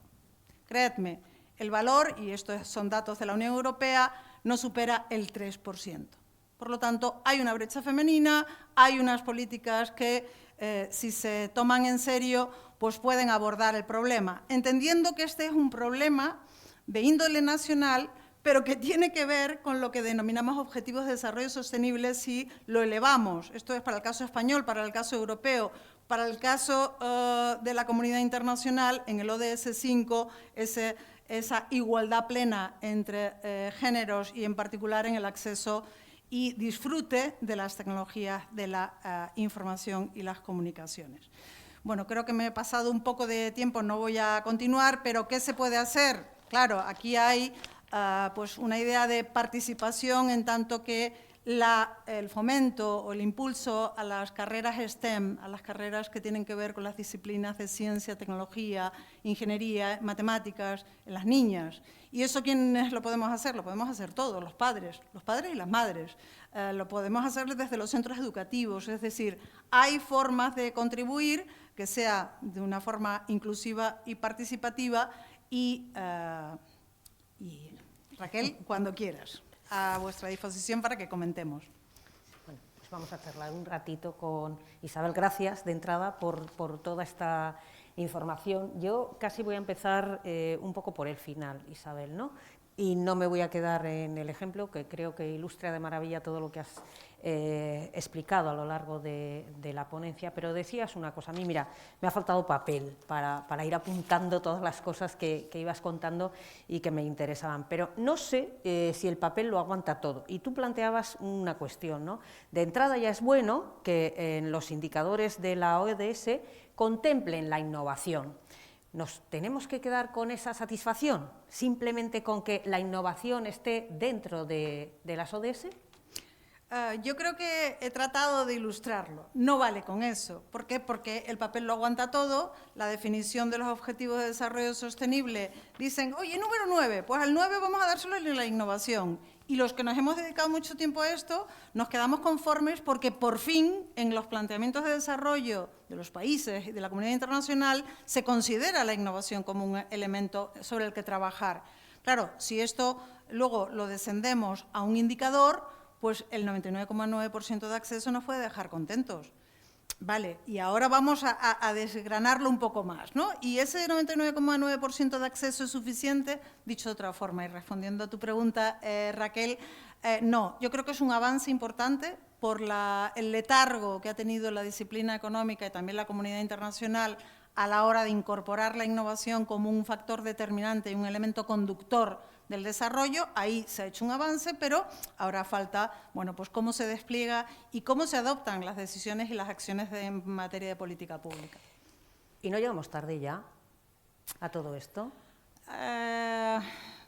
Creedme, el valor, y estos son datos de la Unión Europea, no supera el 3%. Por lo tanto, hay una brecha femenina, hay unas políticas que, si se toman en serio, pues pueden abordar el problema, entendiendo que este es un problema de índole nacional, pero que tiene que ver con lo que denominamos objetivos de desarrollo sostenible si lo elevamos. Esto es para el caso español, para el caso europeo, para el caso de la comunidad internacional, en el ODS 5, esa igualdad plena entre géneros y en particular en el acceso y disfrute de las tecnologías de la información y las comunicaciones. Bueno, creo que me he pasado un poco de tiempo, no voy a continuar, pero ¿qué se puede hacer? Claro, aquí hay pues una idea de participación en tanto que el fomento o el impulso a las carreras STEM, a las carreras que tienen que ver con las disciplinas de ciencia, tecnología, ingeniería, matemáticas, en las niñas. ¿Y eso quiénes lo podemos hacer? Lo podemos hacer todos, los padres y las madres. Lo podemos hacer desde los centros educativos, es decir, hay formas de contribuir que sea de una forma inclusiva y participativa y Raquel, cuando quieras, a vuestra disposición para que comentemos. Bueno, pues vamos a charlar un ratito con Isabel. Gracias de entrada por toda esta información. Yo casi voy a empezar un poco por el final, Isabel, ¿no? Y no me voy a quedar en el ejemplo, que creo que ilustra de maravilla todo lo que has explicado a lo largo de la ponencia, pero decías una cosa, a mí, mira, me ha faltado papel para ir apuntando todas las cosas que ibas contando y que me interesaban, pero no sé si el papel lo aguanta todo. Y tú planteabas una cuestión, ¿no? De entrada ya es bueno que en los indicadores de la ODS contemplen la innovación. ¿Nos tenemos que quedar con esa satisfacción, simplemente con que la innovación esté dentro de las ODS? Yo creo que he tratado de ilustrarlo. No vale con eso. ¿Por qué? Porque el papel lo aguanta todo. La definición de los objetivos de desarrollo sostenible dicen, oye, número 9, pues al 9 vamos a dárselo en la innovación. Y los que nos hemos dedicado mucho tiempo a esto, nos quedamos conformes porque por fin en los planteamientos de desarrollo de los países y de la comunidad internacional se considera la innovación como un elemento sobre el que trabajar. Claro, si esto luego lo descendemos a un indicador, pues el 99,9% de acceso nos puede dejar contentos. Vale, y ahora vamos a desgranarlo un poco más, ¿no? Y ese 99,9% de acceso es suficiente, dicho de otra forma, y respondiendo a tu pregunta, Raquel, no, yo creo que es un avance importante por el letargo que ha tenido la disciplina económica y también la comunidad internacional a la hora de incorporar la innovación como un factor determinante y un elemento conductor del desarrollo. Ahí se ha hecho un avance, pero ahora falta, bueno, pues cómo se despliega y cómo se adoptan las decisiones y las acciones en materia de política pública. ¿Y no llegamos tarde ya a todo esto?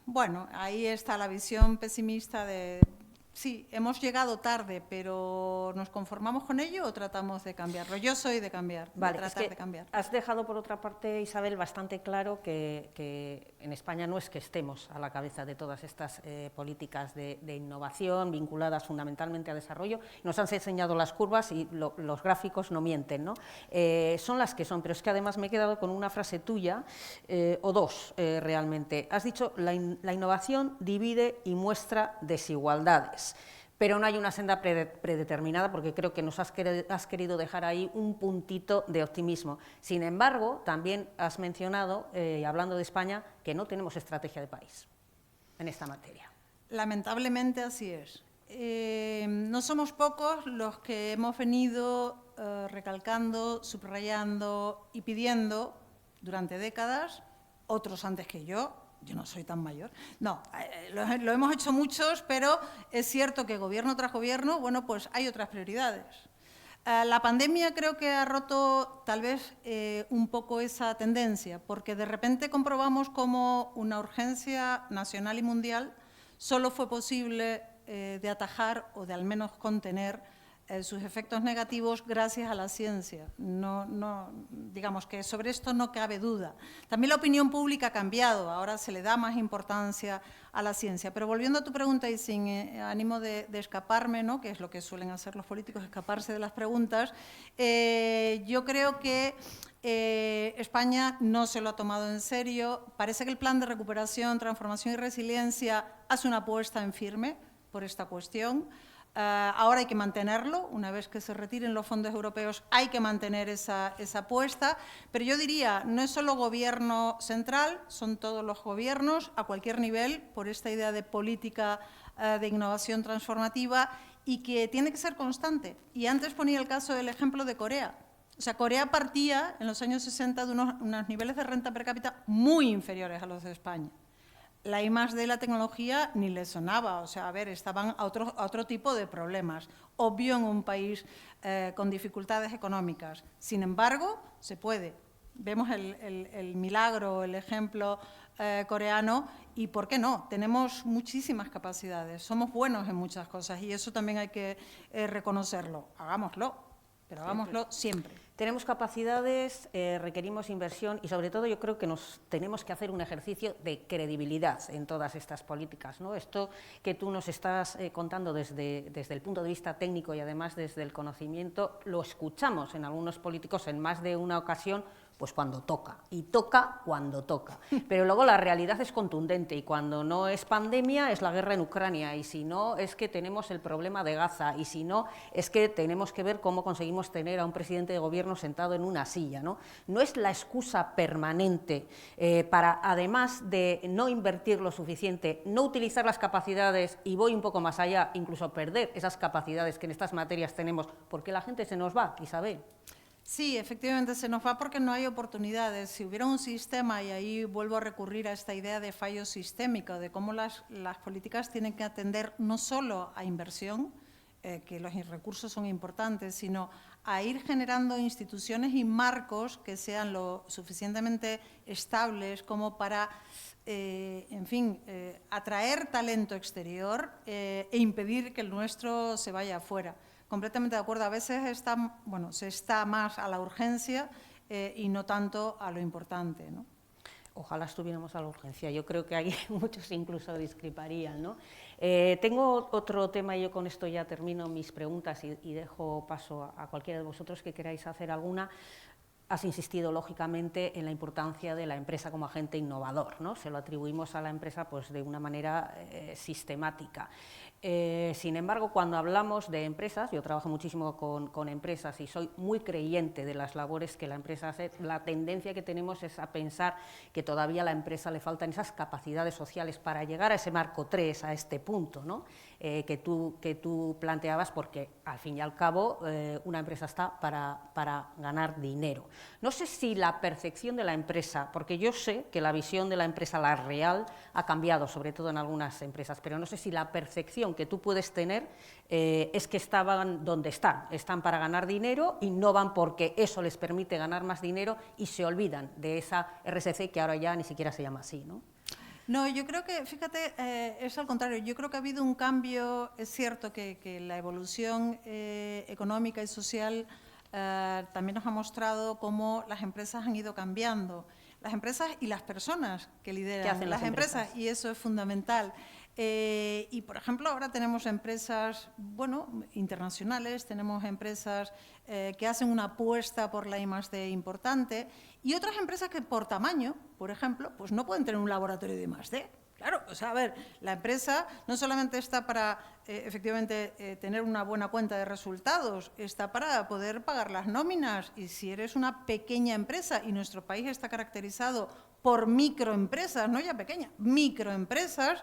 Bueno, ahí está la visión pesimista de... Sí, hemos llegado tarde, pero ¿nos conformamos con ello o tratamos de cambiarlo? Yo soy de cambiar, vale, de tratar de cambiar. Has dejado, por otra parte, Isabel, bastante claro que en España no es que estemos a la cabeza de todas estas políticas de innovación vinculadas fundamentalmente a desarrollo. Nos han enseñado las curvas y los gráficos no mienten, ¿no? Son las que son, pero es que además me he quedado con una frase tuya, o dos realmente. Has dicho, la innovación divide y muestra desigualdades. Pero no hay una senda predeterminada, porque creo que nos has querido dejar ahí un puntito de optimismo. Sin embargo, también has mencionado, hablando de España, que no tenemos estrategia de país en esta materia. Lamentablemente así es. No somos pocos los que hemos venido recalcando, subrayando y pidiendo durante décadas, otros antes que yo no soy tan mayor, no, lo hemos hecho muchos, pero es cierto que gobierno tras gobierno, bueno, pues hay otras prioridades. La pandemia creo que ha roto tal vez un poco esa tendencia, porque de repente comprobamos como una urgencia nacional y mundial solo fue posible de atajar o de al menos contener sus efectos negativos gracias a la ciencia. Digamos que sobre esto no cabe duda. También la opinión pública ha cambiado, ahora se le da más importancia a la ciencia. Pero volviendo a tu pregunta y sin ánimo de escaparme, ¿no?, que es lo que suelen hacer los políticos, escaparse de las preguntas, yo creo que España no se lo ha tomado en serio. Parece que el Plan de Recuperación, Transformación y Resiliencia hace una apuesta en firme por esta cuestión. Ahora hay que mantenerlo, una vez que se retiren los fondos europeos hay que mantener esa apuesta, pero yo diría, no es solo gobierno central, son todos los gobiernos a cualquier nivel por esta idea de política de innovación transformativa y que tiene que ser constante. Y antes ponía el caso del ejemplo de Corea. O sea, Corea partía en los años 60 de unos niveles de renta per cápita muy inferiores a los de España. La I+D y la tecnología ni les sonaba, o sea, a ver, estaban a otro tipo de problemas, obvio en un país con dificultades económicas. Sin embargo, se puede. Vemos el milagro, el ejemplo coreano y, ¿por qué no? Tenemos muchísimas capacidades, somos buenos en muchas cosas y eso también hay que reconocerlo. Hagámoslo, pero hagámoslo siempre. Tenemos capacidades, requerimos inversión y, sobre todo, yo creo que nos tenemos que hacer un ejercicio de credibilidad en todas estas políticas, ¿no? Esto que tú nos estás contando desde el punto de vista técnico y, además, desde el conocimiento, lo escuchamos en algunos políticos en más de una ocasión, pues cuando toca, y toca cuando toca. Pero luego la realidad es contundente y cuando no es pandemia es la guerra en Ucrania y si no es que tenemos el problema de Gaza y si no es que tenemos que ver cómo conseguimos tener a un presidente de gobierno sentado en una silla, ¿no? No es la excusa permanente para, además de no invertir lo suficiente, no utilizar las capacidades y voy un poco más allá, incluso perder esas capacidades que en estas materias tenemos, porque la gente se nos va, Isabel. Sí, efectivamente se nos va porque no hay oportunidades. Si hubiera un sistema, y ahí vuelvo a recurrir a esta idea de fallo sistémico, de cómo las políticas tienen que atender no solo a inversión, que los recursos son importantes, sino a ir generando instituciones y marcos que sean lo suficientemente estables como para, en fin, atraer talento exterior e impedir que el nuestro se vaya afuera. Completamente de acuerdo. A veces se está más a la urgencia y no tanto a lo importante, ¿no? Ojalá estuviéramos a la urgencia. Yo creo que ahí muchos incluso discreparían, ¿no? Tengo otro tema y yo con esto ya termino mis preguntas y dejo paso a cualquiera de vosotros que queráis hacer alguna. Has insistido, lógicamente, en la importancia de la empresa como agente innovador, ¿no? Se lo atribuimos a la empresa pues, de una manera sistemática. Sin embargo, cuando hablamos de empresas, yo trabajo muchísimo con empresas y soy muy creyente de las labores que la empresa hace, la tendencia que tenemos es a pensar que todavía a la empresa le faltan esas capacidades sociales para llegar a ese marco 3, a este punto, ¿no? Que tú planteabas, porque al fin y al cabo una empresa está para ganar dinero. No sé si la percepción de la empresa, porque yo sé que la visión de la empresa, la real, ha cambiado, sobre todo en algunas empresas, pero no sé si la percepción que tú puedes tener es que estaban donde están para ganar dinero y no van porque eso les permite ganar más dinero y se olvidan de esa RSC que ahora ya ni siquiera se llama así, ¿no? No, yo creo que, fíjate, es al contrario. Yo creo que ha habido un cambio. Es cierto que la evolución económica y social también nos ha mostrado cómo las empresas han ido cambiando. Las empresas y las personas que lideran las empresas, y eso es fundamental. Y, por ejemplo, ahora tenemos empresas, bueno, internacionales, tenemos empresas que hacen una apuesta por la I+D importante y otras empresas que, por tamaño, por ejemplo, pues no pueden tener un laboratorio de I+D. Claro, o sea, a ver, la empresa no solamente está para, efectivamente, tener una buena cuenta de resultados, está para poder pagar las nóminas. Y si eres una pequeña empresa, y nuestro país está caracterizado por microempresas, no ya pequeñas, microempresas,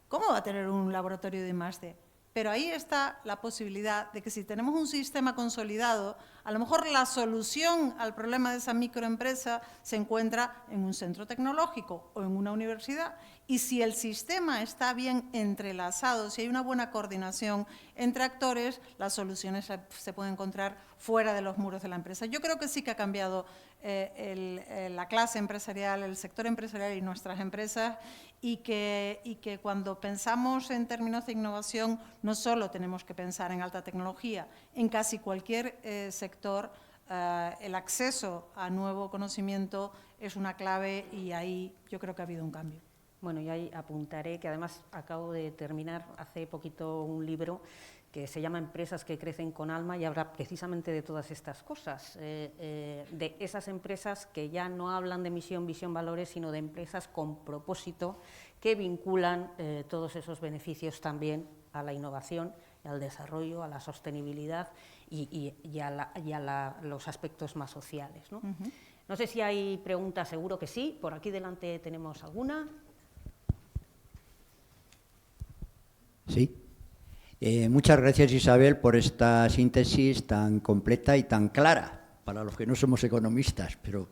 ¿cómo va a tener un laboratorio de I+D? Pero ahí está la posibilidad de que si tenemos un sistema consolidado, a lo mejor la solución al problema de esa microempresa se encuentra en un centro tecnológico o en una universidad Y si el sistema está bien entrelazado, si hay una buena coordinación entre actores, las soluciones se pueden encontrar fuera de los muros de la empresa. Yo creo que sí que ha cambiado la clase empresarial, el sector empresarial y nuestras empresas, y que cuando pensamos en términos de innovación no solo tenemos que pensar en alta tecnología, en casi cualquier sector el acceso a nuevo conocimiento es una clave, y ahí yo creo que ha habido un cambio. Bueno, y ahí apuntaré que además acabo de terminar hace poquito un libro que se llama Empresas que crecen con alma, y habla precisamente de todas estas cosas, de esas empresas que ya no hablan de misión, visión, valores, sino de empresas con propósito que vinculan todos esos beneficios también a la innovación, al desarrollo, a la sostenibilidad y a los aspectos más sociales, ¿no? No sé si hay preguntas, seguro que sí. Por aquí delante tenemos alguna. Sí. Muchas gracias, Isabel, por esta síntesis tan completa y tan clara, para los que no somos economistas, pero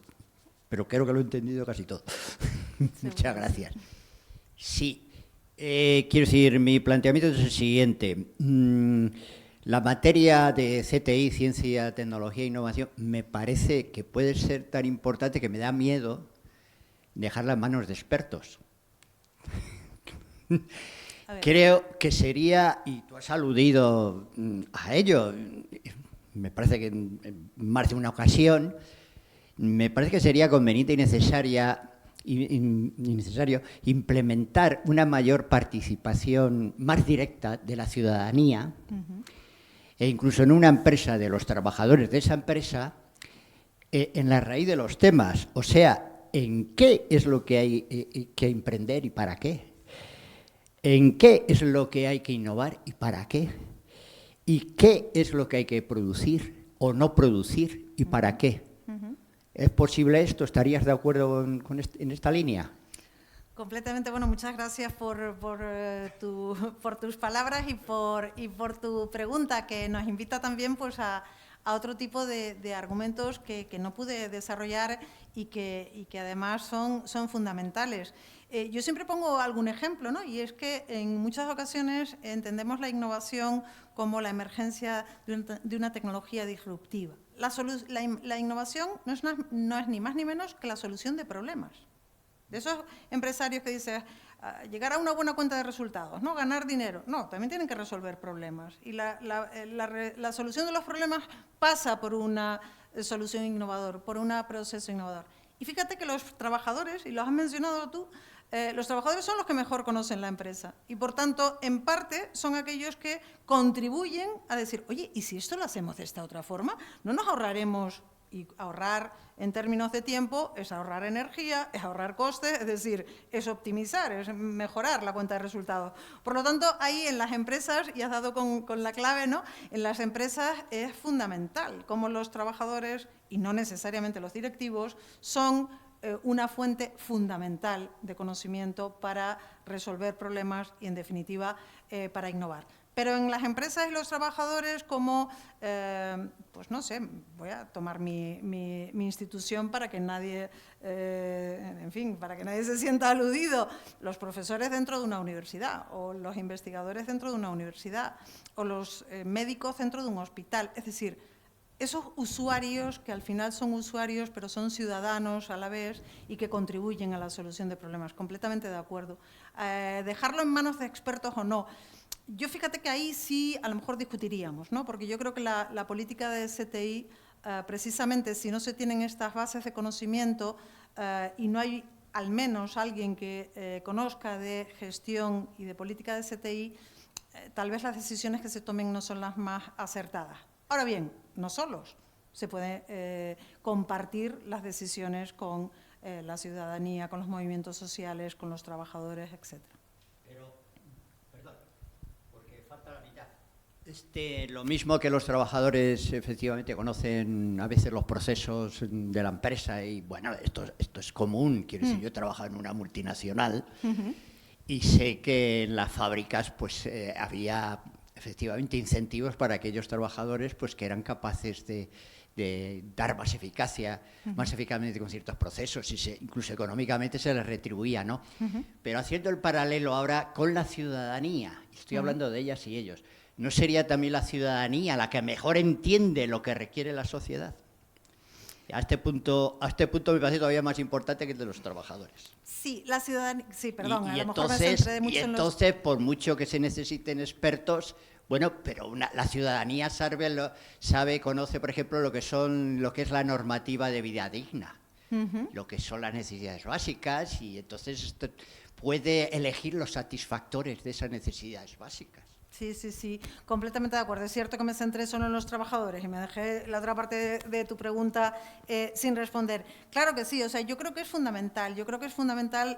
creo que lo he entendido casi todo. Muchas gracias. Sí, quiero decir, mi planteamiento es el siguiente. La materia de CTI, Ciencia, Tecnología e Innovación, me parece que puede ser tan importante que me da miedo dejarla en manos de expertos. Creo que sería, y tú has aludido a ello, me parece que en más de una ocasión, me parece que sería conveniente y necesario implementar una mayor participación más directa de la ciudadanía, e incluso en una empresa, de los trabajadores de esa empresa, en la raíz de los temas, o sea, en qué es lo que hay que emprender y para qué. ¿En qué es lo que hay que innovar y para qué? ¿Y qué es lo que hay que producir o no producir y para qué? ¿Es posible esto? ¿Estarías de acuerdo en esta línea? Completamente. Bueno, muchas gracias por tus palabras y por tu pregunta, que nos invita también pues a otro tipo de argumentos que no pude desarrollar y que además son fundamentales. Yo siempre pongo algún ejemplo, ¿no? Y es que en muchas ocasiones entendemos la innovación como la emergencia de una tecnología disruptiva. La innovación no es ni más ni menos que la solución de problemas. De esos empresarios que dicen llegar a una buena cuenta de resultados, ¿no? Ganar dinero. No, también tienen que resolver problemas. Y la solución de los problemas pasa por una solución innovadora, por un proceso innovador. Y fíjate que los trabajadores, y lo has mencionado tú, los trabajadores son los que mejor conocen la empresa y, por tanto, en parte son aquellos que contribuyen a decir, oye, ¿y si esto lo hacemos de esta otra forma? ¿No nos ahorraremos? Y ahorrar en términos de tiempo es ahorrar energía, es ahorrar costes, es decir, es optimizar, es mejorar la cuenta de resultados. Por lo tanto, ahí en las empresas, y has dado con la clave, ¿no? En las empresas es fundamental cómo los trabajadores, y no necesariamente los directivos, son una fuente fundamental de conocimiento para resolver problemas y, en definitiva, para innovar. Pero en las empresas y los trabajadores, como, pues no sé, voy a tomar mi institución para que nadie, en fin, para que nadie se sienta aludido, los profesores dentro de una universidad, o los investigadores dentro de una universidad, o los médicos dentro de un hospital. Es decir, esos usuarios que al final son usuarios, pero son ciudadanos a la vez y que contribuyen a la solución de problemas. Completamente de acuerdo. Dejarlo en manos de expertos o no. Yo fíjate que ahí sí a lo mejor discutiríamos, ¿no? Porque yo creo que la política de STI, precisamente si no se tienen estas bases de conocimiento y no hay al menos alguien que conozca de gestión y de política de STI, tal vez las decisiones que se tomen no son las más acertadas. Ahora bien, no solos, se puede compartir las decisiones con la ciudadanía, con los movimientos sociales, con los trabajadores, etc. Pero, perdón, porque falta la mitad. Lo mismo que los trabajadores efectivamente conocen a veces los procesos de la empresa y, bueno, esto es común. Quiero decir, yo he trabajado en una multinacional y sé que en las fábricas pues había efectivamente incentivos para aquellos trabajadores pues que eran capaces de de dar más eficacia, más eficazmente con ciertos procesos, y incluso económicamente se les retribuía, ¿no? Pero haciendo el paralelo ahora con la ciudadanía, estoy hablando de ellas y ellos, ¿no sería también la ciudadanía la que mejor entiende lo que requiere la sociedad? A este punto me parece todavía más importante que el de los trabajadores. Sí, la ciudadanía... Sí, perdón, Y a lo mejor me centré mucho en los... entonces, por mucho que se necesiten expertos, bueno, pero la ciudadanía conoce, por ejemplo, lo que es la normativa de vida digna, lo que son las necesidades básicas, y entonces puede elegir los satisfactores de esas necesidades básicas. Sí, sí, sí, completamente de acuerdo. Es cierto que me centré solo en los trabajadores y me dejé la otra parte de tu pregunta sin responder. Claro que sí, o sea, yo creo que es fundamental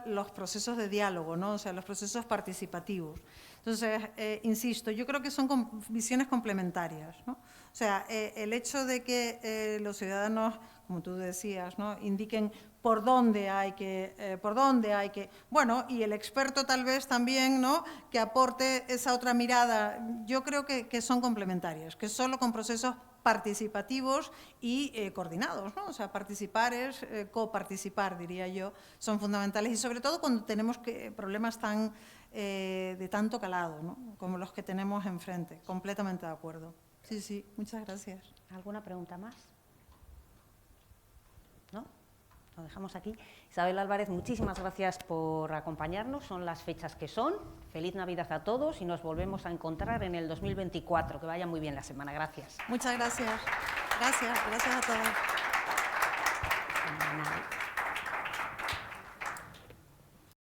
los procesos de diálogo, ¿no? O sea, los procesos participativos. Entonces, insisto, yo creo que son visiones complementarias, ¿no? O sea, el hecho de que los ciudadanos, como tú decías, ¿no?, indiquen por dónde hay que, bueno, y el experto tal vez también, ¿no?, que aporte esa otra mirada. Yo creo que son complementarias, que solo con procesos participativos y coordinados, ¿no? O sea, participar es coparticipar, diría yo, son fundamentales, y sobre todo cuando tenemos problemas de tanto calado, ¿no?, como los que tenemos enfrente. Completamente de acuerdo. Sí, sí, muchas gracias. ¿Alguna pregunta más? ¿No? Lo dejamos aquí. Isabel Álvarez, muchísimas gracias por acompañarnos. Son las fechas que son. Feliz Navidad a todos y nos volvemos a encontrar en el 2024. Que vaya muy bien la semana. Gracias. Muchas gracias. Gracias a todos. Fenomenal.